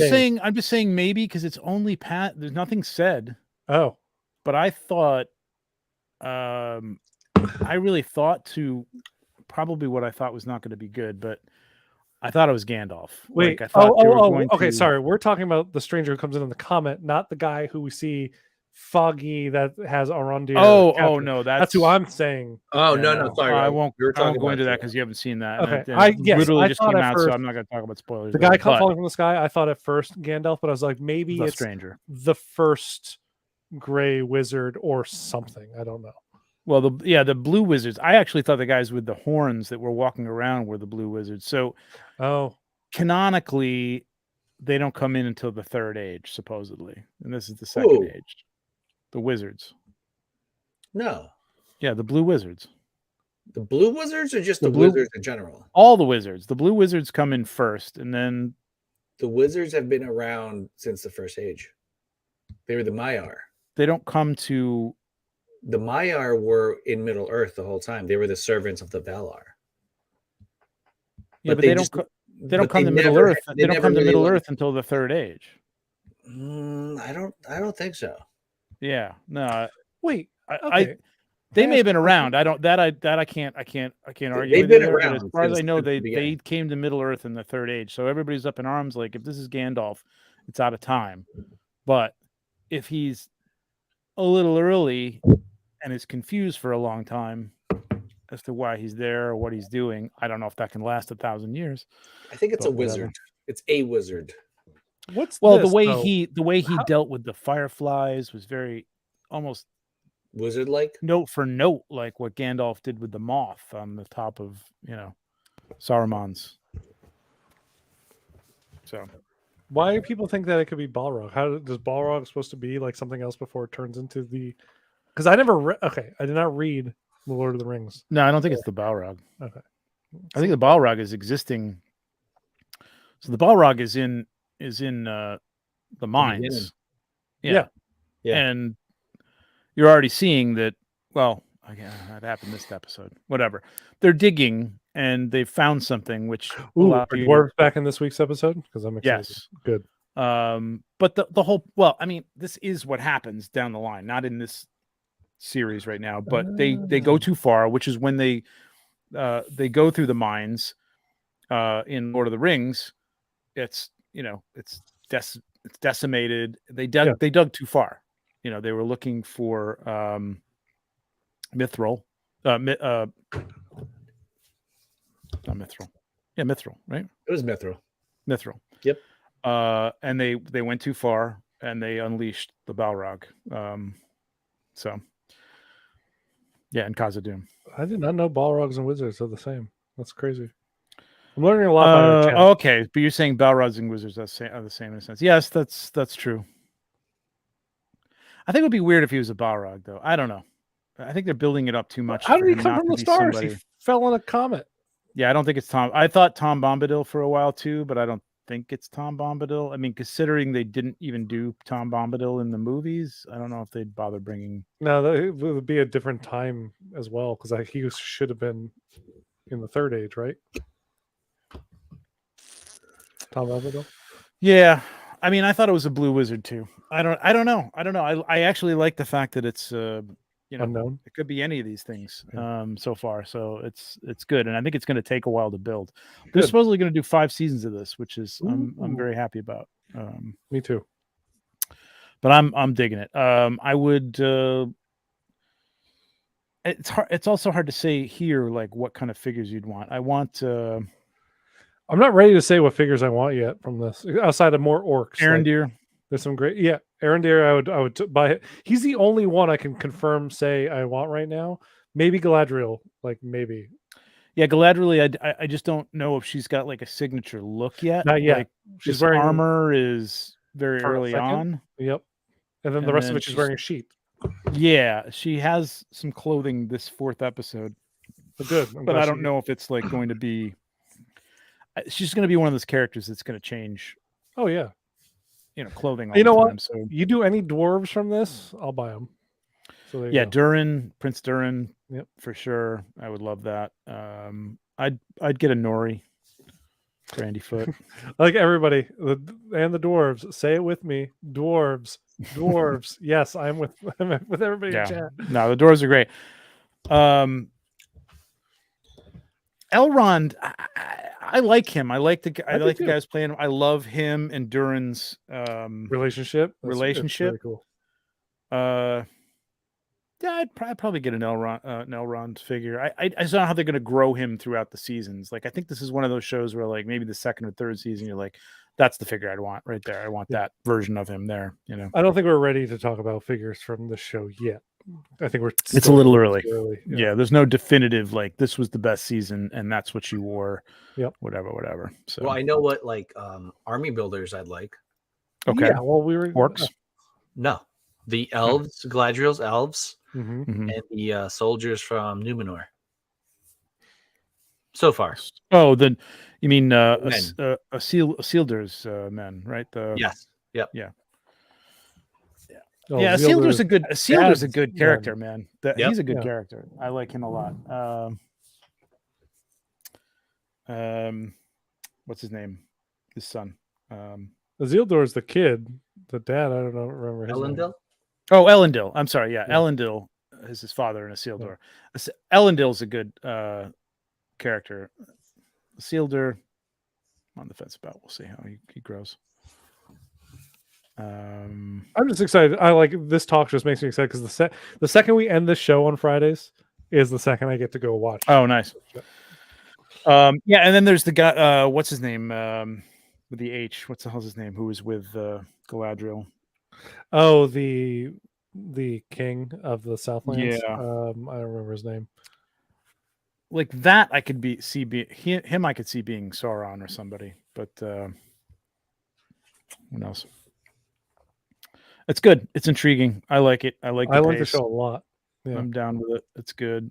just saying maybe because it's only there's nothing said. Oh, but I thought, I really thought to probably what I thought was not going to be good, but I thought it was Gandalf. Wait, I thought okay. Sorry, we're talking about the stranger who comes in the comment, not the guy who we see foggy that has Arondir. Oh no, that's who I'm saying. Oh no, sorry. I won't go into that because you haven't seen that. Okay, I literally just came out, first, so I'm not going to talk about spoilers. The guy falling from the sky, I thought at first Gandalf, but I was like, maybe it's stranger, the first gray wizard or something. I don't know. Well, the blue wizards. I actually thought the guys with the horns that were walking around were the blue wizards. So, canonically, they don't come in until the third age, supposedly, and this is the second age. The wizards. No. Yeah, the blue wizards. The blue wizards, or just the wizards in general? All the wizards. The blue wizards come in first, and then the wizards have been around since the first age. They were the Maiar. They don't come to. The Maiar were in Middle Earth the whole time. They were the servants of the Valar. Yeah, but they don't come to Middle Earth. They don't come to Middle Earth until the third age. I don't think so. Yeah, no. Wait, they may have been around. I can't argue. They've been around. As far as I know, they came to Middle Earth in the third age. So everybody's up in arms. Like, if this is Gandalf, it's out of time. But if he's a little early and is confused for a long time as to why he's there or what he's doing, I don't know if that can last 1,000 years. I think it's a wizard. It's a wizard. The way he dealt with the fireflies was very almost wizard-like, note for note, like what Gandalf did with the moth on the top of Saruman's. So, why do people think that it could be Balrog? How does Balrog supposed to be like something else before it turns into the? Because I never I did not read The Lord of the Rings. No, I don't think it's the Balrog. Okay, I think the Balrog is existing. So the Balrog is in the mines. Yeah. And you're already seeing that. Well, again, that happened this episode. Whatever. They're digging and they found something which are dwarves back in this week's episode? Because I'm excited. Yes. Good. But the whole, well, I mean, this is what happens down the line, not in this series right now, but they go too far, which is when they go through the mines in Lord of the Rings. It's it's decimated. They dug too far. They were looking for Mithril. Not Mithril. Yeah, Mithril, right? It was Mithril. Mithril. Yep. And they went too far and they unleashed the Balrog. So yeah, and Khazad-dûm. I did not know Balrogs and wizards are the same. That's crazy. I'm learning a lot by our channel. Okay, but you're saying Balrogs and wizards are the same in a sense. Yes, that's true. I think it would be weird if he was a Balrog, though. I don't know. I think they're building it up too much. How did he come from the stars? Somebody. He fell on a comet. Yeah, I don't think it's Tom. I thought Tom Bombadil for a while too, but I don't think it's Tom Bombadil. I mean, considering they didn't even do Tom Bombadil in the movies, I don't know if they'd bother bringing. No, it would be a different time as well because he should have been in the third age, right? Tom Bombadil. Yeah, I mean, I thought it was a blue wizard too. I don't know. I actually like the fact that it's Unknown. it could be any of these things so far. So it's good, and I think it's going to take a while to build. They're supposedly going to do 5 seasons of this, which is I'm very happy about. Me too. But I'm digging it. I would. It's hard. It's also hard to say here, like what kind of figures you'd want. I want. I'm not ready to say what figures I want yet from this, outside of more orcs. Aaron Deer. There's some great, Aaron Deer. I would buy it. He's the only one I can confirm say I want right now. Maybe Galadriel, like maybe. Yeah, Galadriel. I just don't know if she's got like a signature look yet. Not yet. Like, she's wearing armor is very early on. Yep. And then the rest of it, she's wearing a sheet. Yeah, she has some clothing this 4th episode. Good, but I don't know if it's like going to be. She's going to be one of those characters that's going to change. Oh yeah, clothing. All you know the time, what? So you do any dwarves from this, I'll buy them. So yeah, Durin, Prince Durin. Yep, for sure. I would love that. I'd get a Nori. Brandy Foot. Like everybody and the dwarves. Say it with me. Dwarves. Yes, I'm with everybody in chat. No, the dwarves are great. Elrond, I like him. I like the guys playing him. I love him and Durin's relationship. Relationship. Really cool. Yeah, I'd probably get an Elrond figure. I don't know how they're going to grow him throughout the seasons. Like, I think this is one of those shows where, like, maybe the 2nd or 3rd season, you're like, that's the figure I'd want right there. I want that version of him there. I don't think we're ready to talk about figures from the show yet. I think it's a little early. Yeah, there's no definitive like this was the best season and that's what you wore. Yep. Whatever. So well, I know what like army builders I'd like. Okay. Yeah, well, we were orcs. No, the elves, Galadriel's elves, and the soldiers from Numenor. So far. Oh, then you mean Isildur's men, right? Yes. Yep. Yeah. Oh, yeah, Isildur's a good character, man. He's a good character. I like him a lot. What's his name? His son. Isildur's the kid. The dad, I don't know. Remember his Elendil? name. Oh, Elendil. I'm sorry. Yeah, Elendil is his father in Isildur. Yeah. Elendil's a good character. Isildur, I'm on the fence about. We'll see how he grows. I'm just excited. I like this talk. Just makes me excited because the second we end this show on Fridays is the second I get to go watch. Oh, nice. Yeah, and then there's the guy. What's his name? With the H. What's the hell's his name? Who was with Galadriel? Oh, the king of the Southlands. Yeah. I don't remember his name. Like that, I could see him. I could see being Sauron or somebody, but who knows? It's good. It's intriguing. I like it. I like the show a lot. Yeah. I'm down with it. It's good.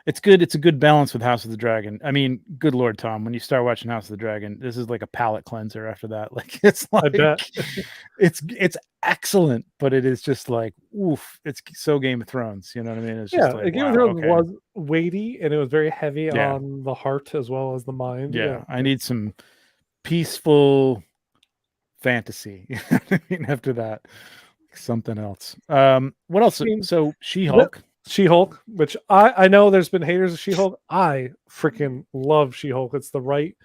It's good. It's a good balance with House of the Dragon. I mean, good Lord, Tom, when you start watching House of the Dragon, this is like a palate cleanser after that. Like it's like, I bet. it's excellent, but it is just like, oof, it's so Game of Thrones. You know what I mean? It's just like, Game of Thrones was weighty and it was very heavy on the heart as well as the mind. Yeah. I need some peaceful fantasy. I mean, after that, something else. What else? So She-Hulk, which I know there's been haters of She-Hulk. I freaking love She-Hulk. It's the right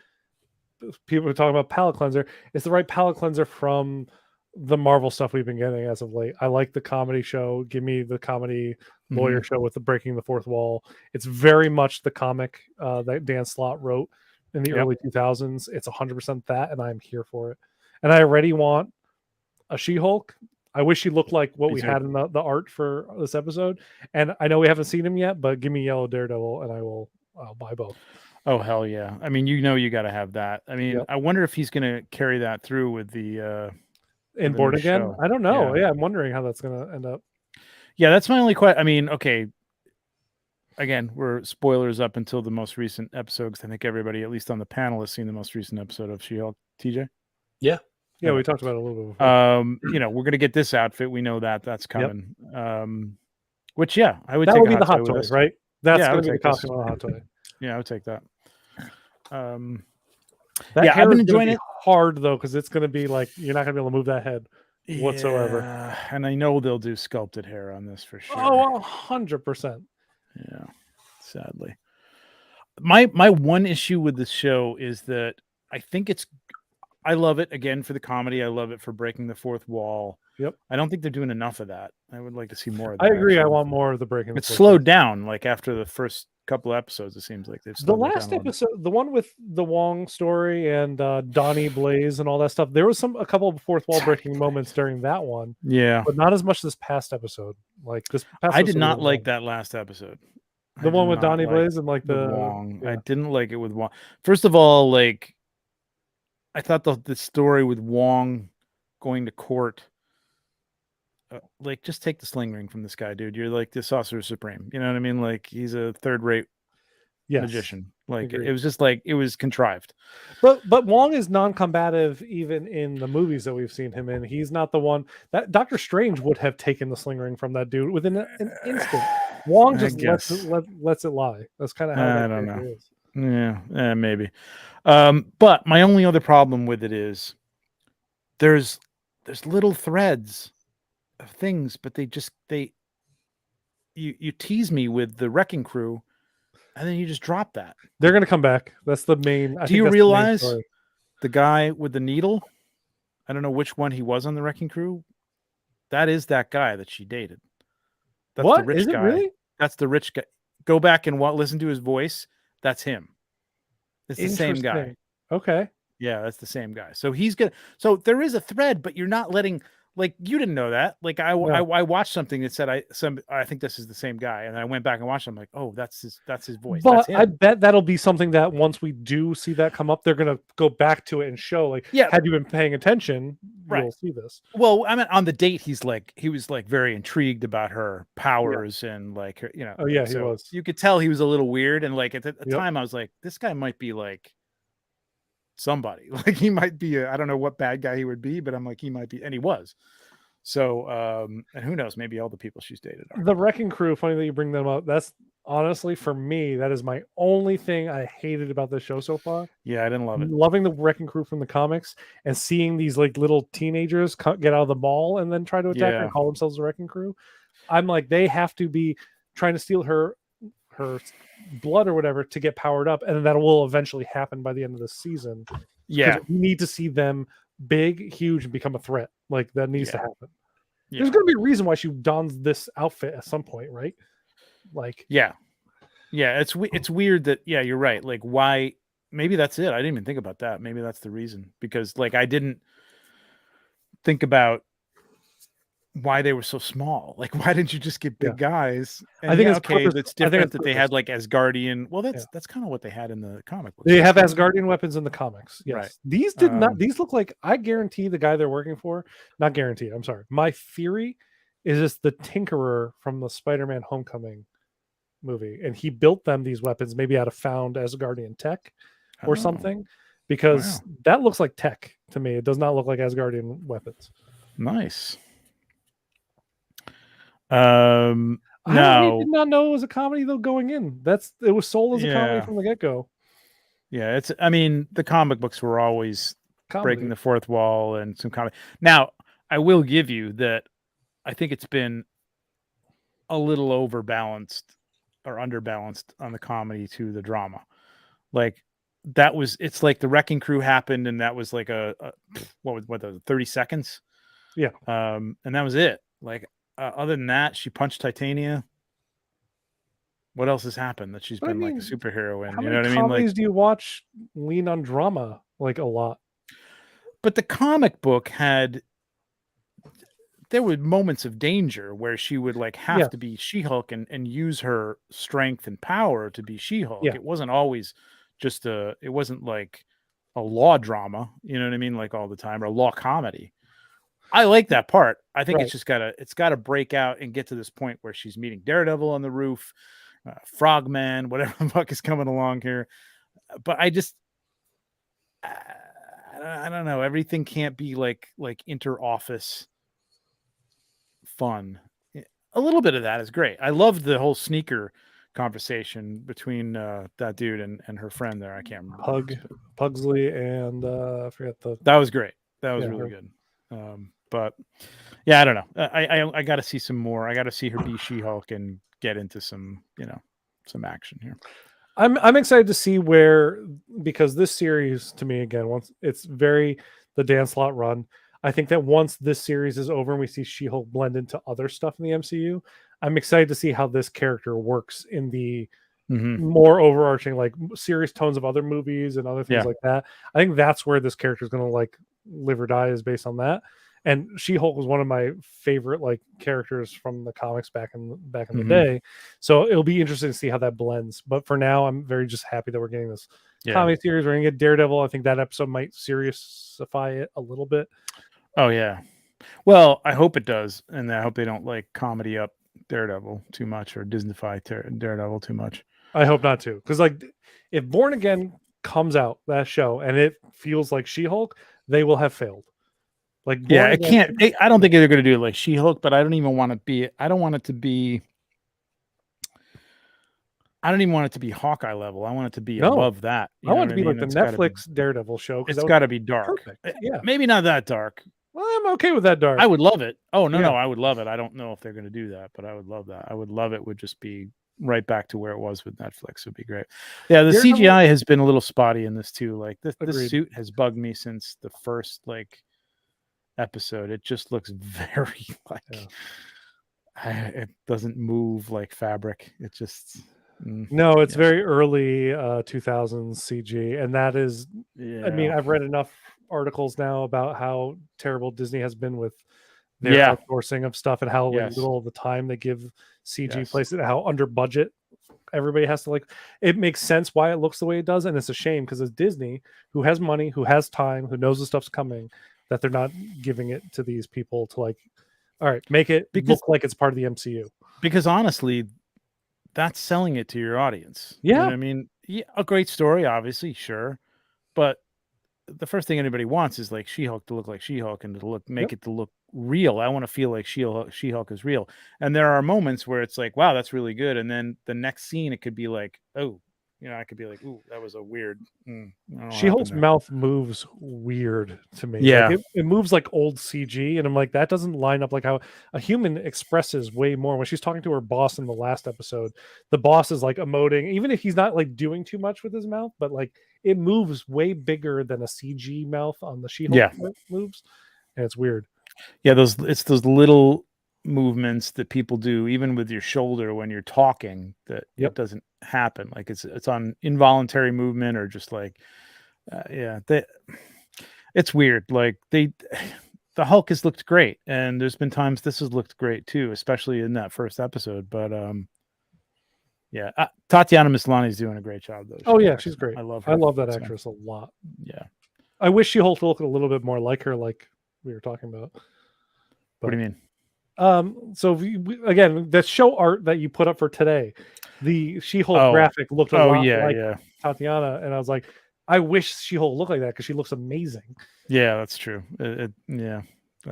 people are talking about palate cleanser. It's the right palate cleanser from the Marvel stuff we've been getting as of late. I like the comedy show. Give me the comedy lawyer show with the breaking the fourth wall. It's very much the comic that Dan Slott wrote in the early 2000s. It's 100% that, and I'm here for it. And I already want a She-Hulk. I wish he looked like what we had in the art for this episode. And I know we haven't seen him yet, but give me Yellow Daredevil and I'll buy both. Oh, hell yeah. I mean, you got to have that. I mean, I wonder if he's going to carry that through with the in Born Again. Show. I don't know. Yeah, I'm wondering how that's going to end up. Yeah, that's my only question. I mean, okay. Again, we're spoilers up until the most recent episode because I think everybody, at least on the panel, has seen the most recent episode of She-Hulk. TJ? Yeah. Yeah, we talked about it a little bit before. We're gonna get this outfit. We know that's coming. Which I would. That take would be the hot toy, right? That's gonna be the costume on the hot toy. Yeah, I would take that. I've been enjoying it. hard though, because it's going to be like you're not going to be able to move that head whatsoever. Yeah, and I know they'll do sculpted hair on this for sure. Oh, 100%. Yeah, sadly. My one issue with this show is that I love it again for the comedy. I love it for breaking the fourth wall. Yep. I don't think they're doing enough of that. I would like to see more of that. I agree. Actually. I want more of the breaking. It's slowed down. Like after the first couple episodes, it seems like they've the last episode, the one with the Wong story and Donnie Blaze and all that stuff. There was a couple of fourth wall breaking moments during that one. Yeah, but not as much this past episode. Like this, past I did not like that last episode. The one with Donnie Blaze and like the Wong. Yeah. I didn't like it with Wong. First of all, like I thought the story with Wong going to court. Like, just take the sling ring from this guy, dude. You're like the Sorcerer Supreme. You know what I mean? Like, he's a third-rate magician. Like, it was just like it was contrived. But Wong is non-combative even in the movies that we've seen him in. He's not the one that Doctor Strange would have taken the sling ring from that dude within an instant. Wong just lets it lie. That's kind of how I don't know. is. Yeah, maybe. But my only other problem with it is there's little threads of things, but you tease me with the Wrecking Crew, and then you just drop that. They're gonna come back. That's the main. Do you realize the guy with the needle? I don't know which one he was on the Wrecking Crew. That is that guy that she dated. That's what? The rich is it guy. really? That's the rich guy. Go back and listen to his voice. That's him. It's the same guy. Okay. Yeah, that's the same guy. So he's gonna. So there is a thread, but you're not letting. Like, you didn't know that. Like I watched something that said I think this is the same guy, and I went back and watched it. I'm like, oh, that's his voice. But I bet that'll be something that once we do see that come up, they're gonna go back to it and show like, had you been paying attention, you'll see this. Well, I mean, on the date, he was like very intrigued about her powers and like her, Oh yeah, so he was. You could tell he was a little weird, and like at the time, I was like, this guy might be like somebody. Like he might be I don't know what bad guy he would be, but I'm like, he might be, and he was. So and who knows, maybe all the people she's dated are. The Wrecking Crew, funny that you bring them up. That's honestly, for me, that is my only thing I hated about this show so far. Yeah, I didn't love it. Loving the Wrecking Crew from the comics and seeing these like little teenagers get out of the mall and then try to attack her and call themselves the Wrecking Crew. I'm like, they have to be trying to steal her blood or whatever to get powered up, and that will eventually happen by the end of the season. Yeah, we need to see them big, huge, and become a threat. Like that needs to happen. Yeah. There's going to be a reason why she dons this outfit at some point, right? Like, yeah, it's weird that you're right. Like, why? Maybe that's it. I didn't even think about that. Maybe that's the reason, because like I didn't think about why they were so small. Like, why didn't you just get big guys? And I think it's okay. It's different that they had like Asgardian. Well, that's kind of what they had in the comic book. They have Asgardian weapons in the comics. Yes. Right. These did not. These look like, I guarantee the guy they're working for. Not guarantee. I'm sorry. My theory is just the Tinkerer from the Spider-Man Homecoming movie, and he built them these weapons maybe out of found Asgardian tech or something, because that looks like tech to me. It does not look like Asgardian weapons. Nice. I did not know it was a comedy though going in. It was sold as a comedy from the get-go. Yeah, I mean, the comic books were always breaking the fourth wall and some comedy. Now, I will give you that I think it's been a little overbalanced or underbalanced on the comedy to the drama. Like it's like the Wrecking Crew happened, and that was like what was 30 seconds? Yeah. And that was it. Like, other than that, she punched Titania. What else has happened that she's been like a superhero in? You know what I mean? Like, do you watch lean on drama like a lot? But the comic book there were moments of danger where she would like have to be She-Hulk and use her strength and power to be She-Hulk. It wasn't always just it wasn't like a law drama, you know what I mean? Like all the time, or a law comedy. I like that part. I think it's just gotta break out and get to this point where she's meeting Daredevil on the roof, Frogman, whatever the fuck is coming along here. But I don't know. Everything can't be like inter-office fun. A little bit of that is great. I loved the whole sneaker conversation between that dude and her friend there. I can't remember. Pugsley and I forget the. That was great. That was really good. But yeah, I don't know. I got to see some more. I got to see her be She-Hulk and get into some some action here. I'm excited to see where, because this series to me again, once it's very the Dan Slott run. I think that once this series is over and we see She-Hulk blend into other stuff in the MCU, I'm excited to see how this character works in the more overarching, like serious tones of other movies and other things like that. I think that's where this character is going to like live or die, is based on that. And She-Hulk was one of my favorite like characters from the comics back in the day. So it'll be interesting to see how that blends. But for now, I'm very just happy that we're getting this comic series. We're gonna get Daredevil. I think that episode might seriousify it a little bit. Oh yeah. Well, I hope it does, and I hope they don't like comedy up Daredevil too much or Disneyfy Daredevil too much. I hope not too, because like if Born Again comes out, that show, and it feels like She-Hulk, they will have failed. Like it can't. I don't think they're going to do it like She-Hulk, but I don't even want to be. I don't want it to be. I don't even want it to be Hawkeye level. I want it to be above that. I want it to be like the Netflix Daredevil show. It's got to be dark. Perfect. Yeah, maybe not that dark. Well, I'm okay with that dark. I would love it. Oh no, I would love it. I don't know if they're going to do that, but I would love that. I would love it. Would just be right back to where it was with Netflix. Would be great. Yeah, the CGI has been a little spotty in this too. Like this suit has bugged me since the first episode. It just looks very it doesn't move like fabric. It just no, it's very early 2000s CG, and that is. I mean, I've read enough articles now about how terrible Disney has been with their outsourcing of stuff and how little of the time they give CG places, how under budget everybody has to it makes sense why it looks the way it does, and it's a shame because it's Disney, who has money, who has time, who knows the stuff's coming, that they're not giving it to these people to all right, make it look like it's part of the MCU. Because honestly, that's selling it to your audience. Yeah, you know what I mean, a great story, obviously, sure, but the first thing anybody wants is like She-Hulk to look like She-Hulk and to make it to look real. I want to feel like She-Hulk is real. And there are moments where it's like, wow, that's really good. And then the next scene, it could be like, oh, I could be like, ooh, that was a weird. She-Hulk's mouth moves weird to me. Yeah, it moves like old CG, and I'm like, that doesn't line up like how a human expresses way more. When she's talking to her boss in the last episode, the boss is like emoting, even if he's not like doing too much with his mouth, but like it moves way bigger than a CG mouth on the She-Hulk moves, and it's weird. Yeah, it's those little movements that people do even with your shoulder when you're talking that it doesn't happen. Like it's on involuntary movement or just like it's weird. Like the Hulk has looked great, and there's been times this has looked great too, especially in that first episode. But Tatiana Maslany is doing a great job though. Oh yeah, she's great. I love her. I love that actress a lot. Yeah, I wish She-Hulk looked a little bit more like her, like we were talking about. What do you mean? So again, the show art that you put up for today, the She-Hulk graphic looked a lot like Tatiana, and I was like, I wish She-Hulk looked like that because she looks amazing. Yeah, that's true. It's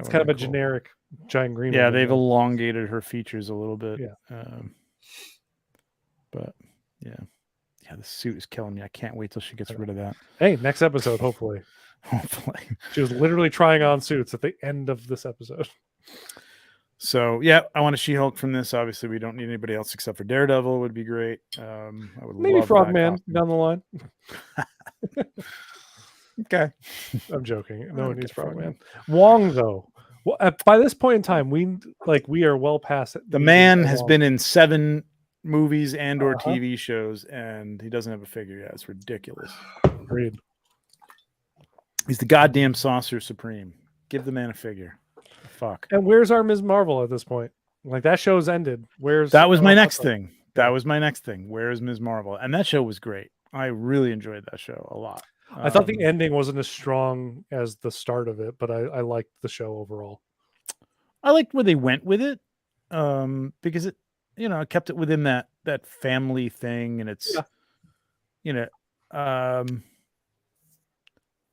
kind of a generic giant green. Yeah, they've elongated her features a little bit. Yeah, but the suit is killing me. I can't wait till she gets rid of that. Hey, next episode, hopefully. Hopefully. She was literally trying on suits at the end of this episode. So yeah, I want a She-Hulk from this. Obviously, we don't need anybody else except for Daredevil. Would be great. I would maybe Frogman down the line. Okay, I'm joking. No one needs Frogman. Wong though. Well, by this point in time, we are well past it. The man has been in 7 movies and or TV shows, and he doesn't have a figure yet. It's ridiculous. Agreed. He's the goddamn Sorcerer Supreme. Give the man a figure. Fuck. And where's our Ms. Marvel at this point? Like that show's ended. That was my next thing. That was my next thing. Where is Ms. Marvel? And that show was great. I really enjoyed that show a lot. I thought the ending wasn't as strong as the start of it, but I liked the show overall. I liked where they went with it, because it, it kept it within that family thing, and it's,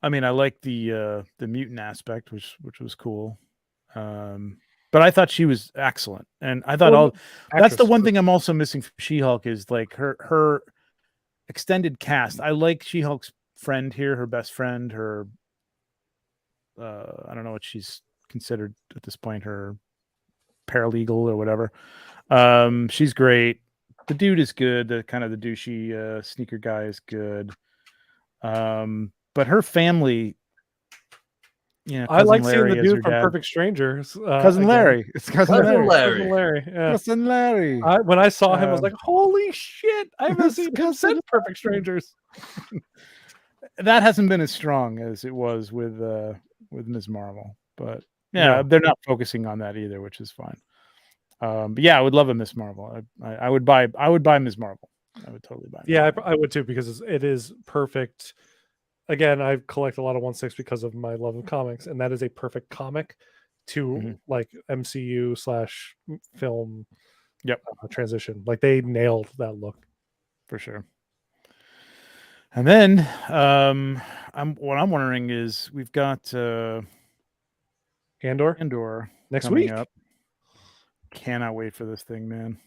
I mean, I like the mutant aspect, which was cool, but but I thought she was excellent, and I thought that's the one thing I'm also missing from She-Hulk is like her extended cast. I like She-Hulk's friend here, her best friend, her I don't know what she's considered at this point, her paralegal or whatever. She's great. The dude is good. The kind of the douchey sneaker guy is good. But her family, I like Larry seeing the dude from dad. Perfect Strangers. Cousin again. Larry. It's Cousin Larry. Cousin Larry. Yeah. Cousin Larry. When I saw him, I was like, "Holy shit! I haven't seen him since Perfect Strangers." That hasn't been as strong as it was with Ms. Marvel, but yeah, they're not focusing on that either, which is fine. But yeah, I would love a Ms. Marvel. I would buy Ms. Marvel. I would totally buy. Yeah, I would too, because it is perfect. Again, I collect a lot of 1/6 because of my love of comics, and that is a perfect comic to like MCU / film. Yep, transition. Like they nailed that look for sure. And then I'm wondering is we've got Andor next coming week. Up. Cannot wait for this thing, man.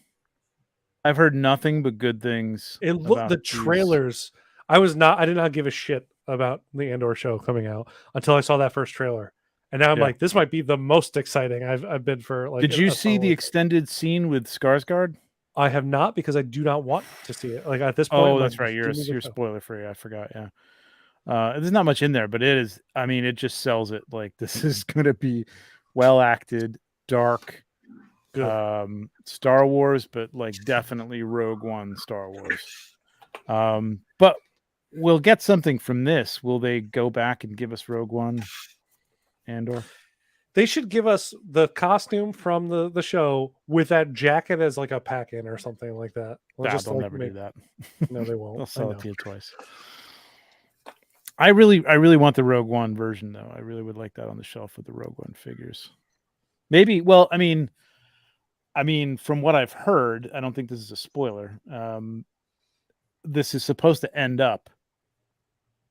I've heard nothing but good things. The trailers. I did not give a shit about the Andor show coming out until I saw that first trailer. And now I'm like, this might be the most exciting I've been for like. Did you see the extended scene with Skarsgård? I have not, because I do not want to see it. Like at this point. Oh, that's right. You're spoiler free. I forgot. Yeah. There's not much in there, but it is. I mean, it just sells it. Like this is going to be well acted, dark, Star Wars, but like definitely Rogue One Star Wars. But we'll get something from this. Will they go back and give us Rogue One? Andor? They should give us the costume from the show with that jacket as like a pack-in or something like that. They'll never do that. No, they won't. They'll sell it to you twice. I really want the Rogue One version though. I really would like that on the shelf with the Rogue One figures. Maybe. Well, I mean, from what I've heard, I don't think this is a spoiler. This is supposed to end up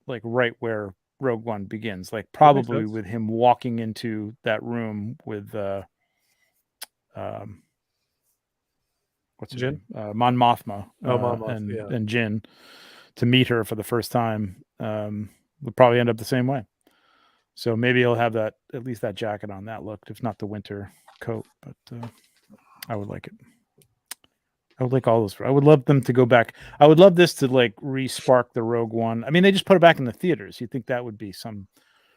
like right where Rogue One begins, like probably with him walking into that room with what's her name? Mon Mothma, and Jin to meet her for the first time. Would probably end up the same way. So maybe he'll have that, at least that jacket on, that look, if not the winter coat. But I would like it. I would like all those. I would love them to go back. I would love this to like re-spark the Rogue One. I mean, they just put it back in the theaters. You'd think that would be some.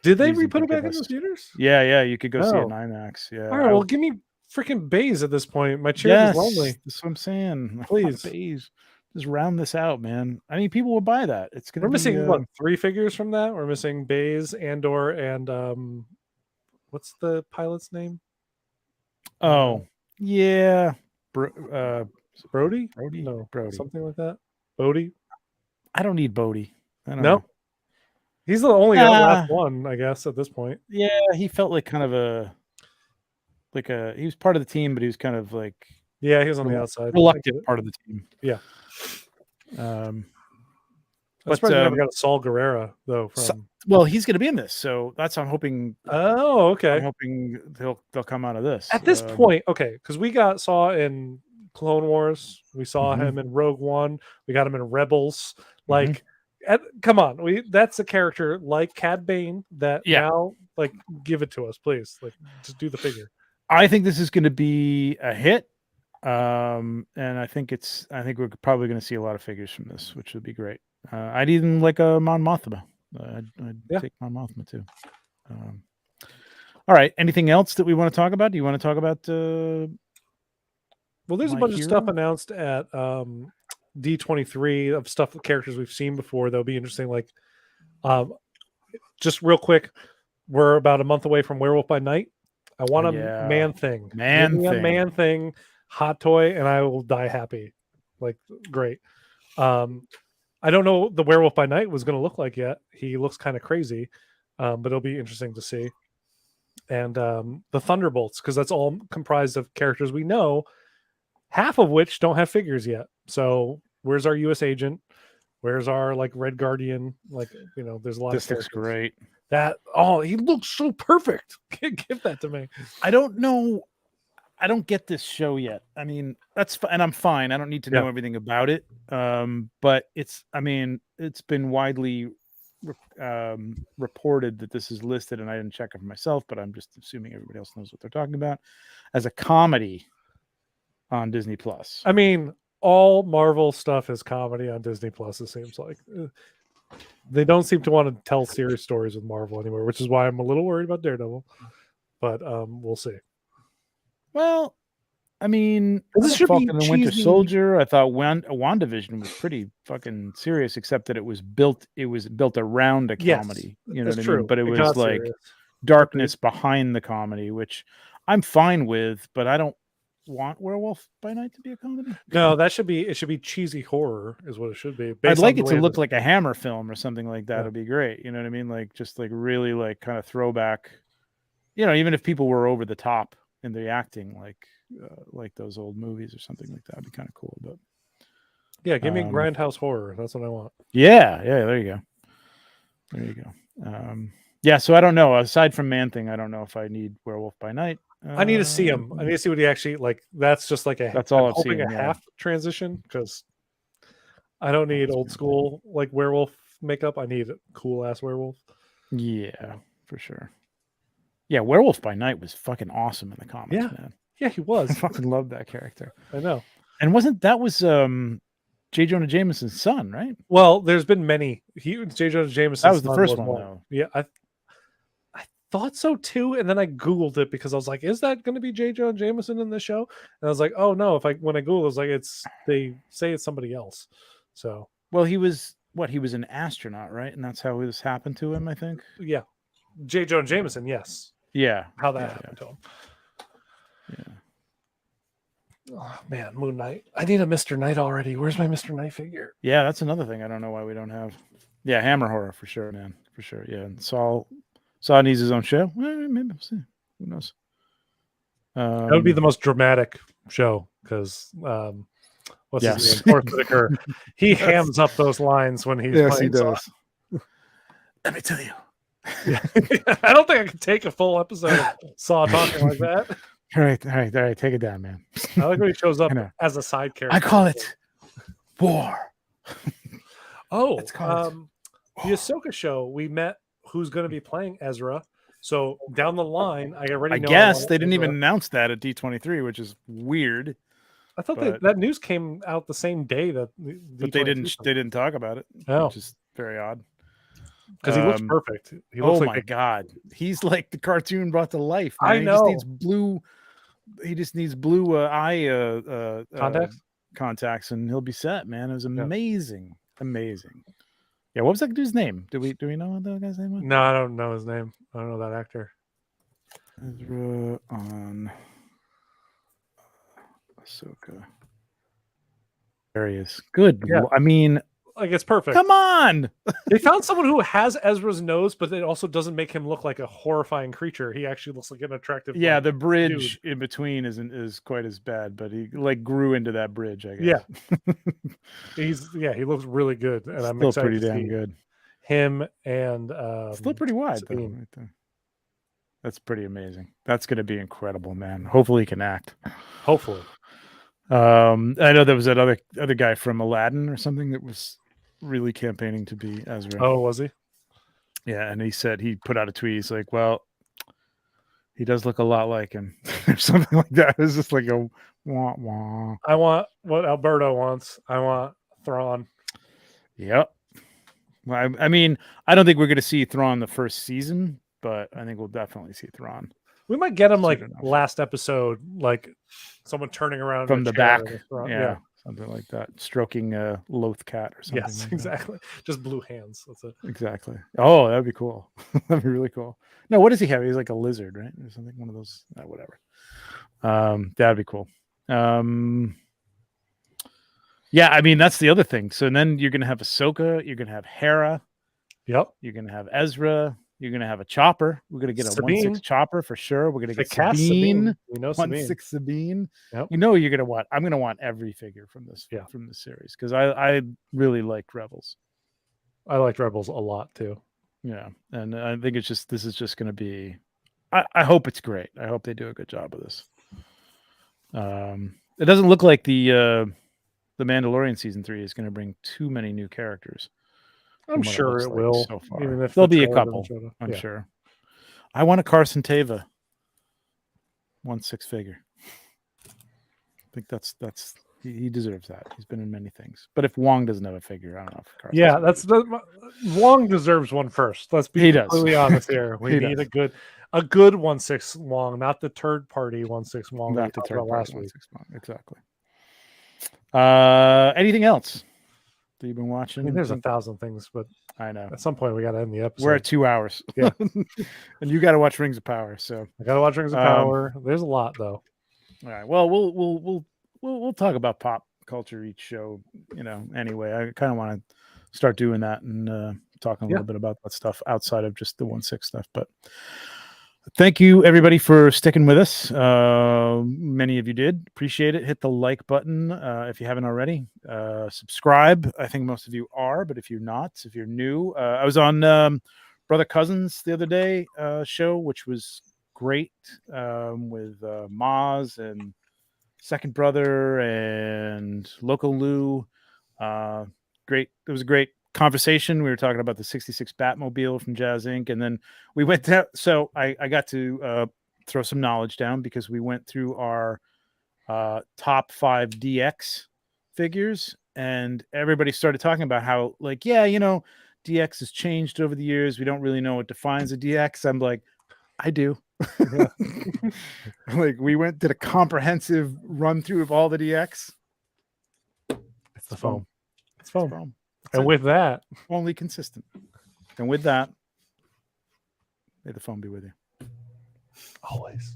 Did they re-put it back in the theaters? Yeah. You could go see it in IMAX. Yeah. All right. Well, give me freaking Baze at this point. My chair is lonely. That's what I'm saying. Please, Baze. Just round this out, man. I mean, people will buy that. It's gonna. We're missing what, 3 figures from that? We're missing Baze, Andor, and what's the pilot's name? Oh, yeah. Brody? No, Brody. Something like that. Bodie? I don't need Bodie. I don't no. know. He's the only last one, I guess, at this point. Yeah, he felt like kind of he was part of the team, but he was kind of like. Yeah, he was on the outside. Reluctant part of the team. Yeah. But we never got a Saul Guerrero though. Well, he's going to be in this, so that's I'm hoping. Oh, okay. I'm hoping they'll come out of this at this point. Okay, because we got Saw in Clone Wars, we saw him in Rogue One, we got him in Rebels. Like, come on, that's a character like Cad Bane that now, like, give it to us, please. Like, just do the figure. I think this is going to be a hit. And I think we're probably going to see a lot of figures from this, which would be great. I'd even like a Mon Mothma. I'd take Mon Mothma too. All right. Anything else that we want to talk about? Do you want to talk about? Well, there's a bunch of stuff announced at D23 of stuff, characters we've seen before. That'll be interesting. Like, just real quick, we're about a month away from Werewolf by Night. I want a Man Thing. Man Thing. Hot toy, and I will die happy. Like, great. I don't know what the Werewolf by Night was going to look like yet. He looks kind of crazy, but it'll be interesting to see. And the Thunderbolts, because that's all comprised of characters we know, half of which don't have figures yet. So where's our U.S. agent? Where's our like Red Guardian? Like, there's a lot. This looks great. He looks so perfect. Give that to me. I don't know I don't get this show yet. I mean, and I'm fine. I don't need to know everything about it. But it's been widely reported that this is listed, and I didn't check it for myself, but I'm just assuming everybody else knows what they're talking about, as a comedy on Disney Plus. I mean, all Marvel stuff is comedy on Disney Plus, it seems like. They don't seem to want to tell serious stories with Marvel anymore, which is why I'm a little worried about Daredevil. But we'll see. Well, I mean, this should Falcon be and the Winter Soldier. I thought WandaVision was pretty fucking serious, except that it was built around a comedy. You know what I mean? But it was like darkness behind the comedy, which I'm fine with, but I don't want Werewolf by Night to be a comedy. No, it should be cheesy horror is what it should be. I'd like it to look like a Hammer film or something like that. It'd be great. You know what I mean? Like just like really like kind of throwback, you know, even if people were over the top in the acting, like those old movies or something like that, would be kind of cool. But yeah, give me grindhouse horror. That's what I want. Yeah, there you go. Yeah, so I don't know. Aside from Man-Thing, I don't know if I need Werewolf by Night. I need to see him. I need to see what he actually like. That's just like that's all I'm hoping a half transition, because I don't need old school like werewolf makeup. I need a cool ass werewolf. Yeah, for sure. Yeah, Werewolf by Night was fucking awesome in the comics, man. Yeah, he was. I fucking loved that character. I know. And that was J. Jonah Jameson's son, right? Well, there's been many. J. Jonah Jameson's that was the first one, though. Yeah, I thought so too, and then I googled it because I was like, "Is that going to be J. Jonah Jameson in the show?" And I was like, "Oh no!" When I googled, I was like, they say it's somebody else. So, well, he was an astronaut, right? And that's how this happened to him, I think. Yeah, J. Jonah Jameson, yes. Yeah, how that happened to him. Yeah. Oh man, Moon Knight. I need a Mr. Knight already. Where's my Mr. Knight figure? Yeah, that's another thing. I don't know why we don't have. Yeah, Hammer horror for sure, man, for sure. Yeah, and Saul needs his own show. Maybe we'll see. Who knows? That would be the most dramatic show because what's his name? Forrest Whitaker. He hams up those lines when he's playing. He does. Let me tell you. Yeah. I don't think I could take a full episode of Saw talking like that. All right. Take it down, man. I like when he shows up as a side character. I call it war. The Ahsoka show, we met who's going to be playing Ezra. So down the line, I already know. I guess they didn't even announce that at D23, which is weird. I thought that news came out the same day that. But they didn't talk about it. Which is very odd. Because he looks perfect. He looks my God, he's like the cartoon brought to life. Man. I know. He just needs blue eye contacts, and he'll be set. Man, it was amazing. Yeah, what was that dude's name? Do we know what that guy's name was? No, I don't know his name. I don't know that actor. Ezra on Ahsoka. There he is. Good. Yeah. I mean. Like it's perfect. Come on. They found someone who has Ezra's nose, but it also doesn't make him look like a horrifying creature. He actually looks like an attractive. Yeah, the bridge in between is quite as bad, but he like grew into that bridge, I guess. Yeah. He looks really good, and I'm still excited pretty to damn see good. Him and still pretty wide though, right there. That's pretty amazing. That's going to be incredible, man. Hopefully he can act. Hopefully. I know there was that other guy from Aladdin or something that was really campaigning to be Ezra. Oh, was he? Yeah, and he put out a tweet. He's like, well, he does look a lot like him or something like that. It's just like a wah wah. I want what Alberto wants. I want Thrawn. Yep. Well, I mean, I don't think we're going to see Thrawn the first season, but I think we'll definitely see Thrawn. We might get him like last episode, like someone turning around from the back. Yeah. Something like that. Stroking a loath cat or something. Yes, like exactly. Just blue hands. That's it. Exactly. Oh, that'd be cool. That'd be really cool. No, what does he have? He's like a lizard, right? Or something. One of those. Whatever. That'd be cool. Yeah, I mean, that's the other thing. So then you're going to have Ahsoka. You're going to have Hera. Yep. You're going to have Ezra. You're going to have a chopper. We're going to get a 1/6 chopper for sure. We're going to get Sabine. We know 1/6 Sabine. Yep. You know you're going to want. I'm going to want every figure from this series because I really liked Rebels. I liked Rebels a lot too. Yeah, and I think this is just going to be. I hope it's great. I hope they do a good job of this. It doesn't look like the Mandalorian season 3 is going to bring too many new characters. I'm sure it will. So far. Even if there'll be a couple, I'm sure. I want a Carson Teva 1/6 figure. I think that's he deserves that. He's been in many things. But if Wong doesn't have a figure, I don't know if Carson Wong deserves one first. Let's be completely honest here. We need a good 1/6 Wong, not the third party 1/6 Wong that we talked about last week. Exactly. Anything else that you've been watching? There's 1,000 things, but I know at some point we got to end the episode. We're at 2 hours. Yeah. And you got to watch Rings of Power. So I got to watch Rings of Power. There's a lot though. All right. Well, we'll talk about pop culture each show. Anyway, I kind of want to start doing that and talking a little bit about that stuff outside of just the 1/6 stuff. But thank you everybody for sticking with us. Many of you did. Appreciate it. Hit the like button if you haven't already. Subscribe. I think most of you are, but if you're not, if you're new, I was on Brother Cousins the other day show, which was great, with Maz and Second Brother and Local Lou. Great. It was a great conversation. We were talking about the 66 Batmobile from Jazz Inc. And then we went to, so I got to throw some knowledge down because we went through our top 5 DX figures, and everybody started talking about how, like, DX has changed over the years. We don't really know what defines a DX. I'm like, I do. Like, we did a comprehensive run through of all the DX. It's the foam. It's foam. And with that, only consistent. And with that, may the foam be with you. Always.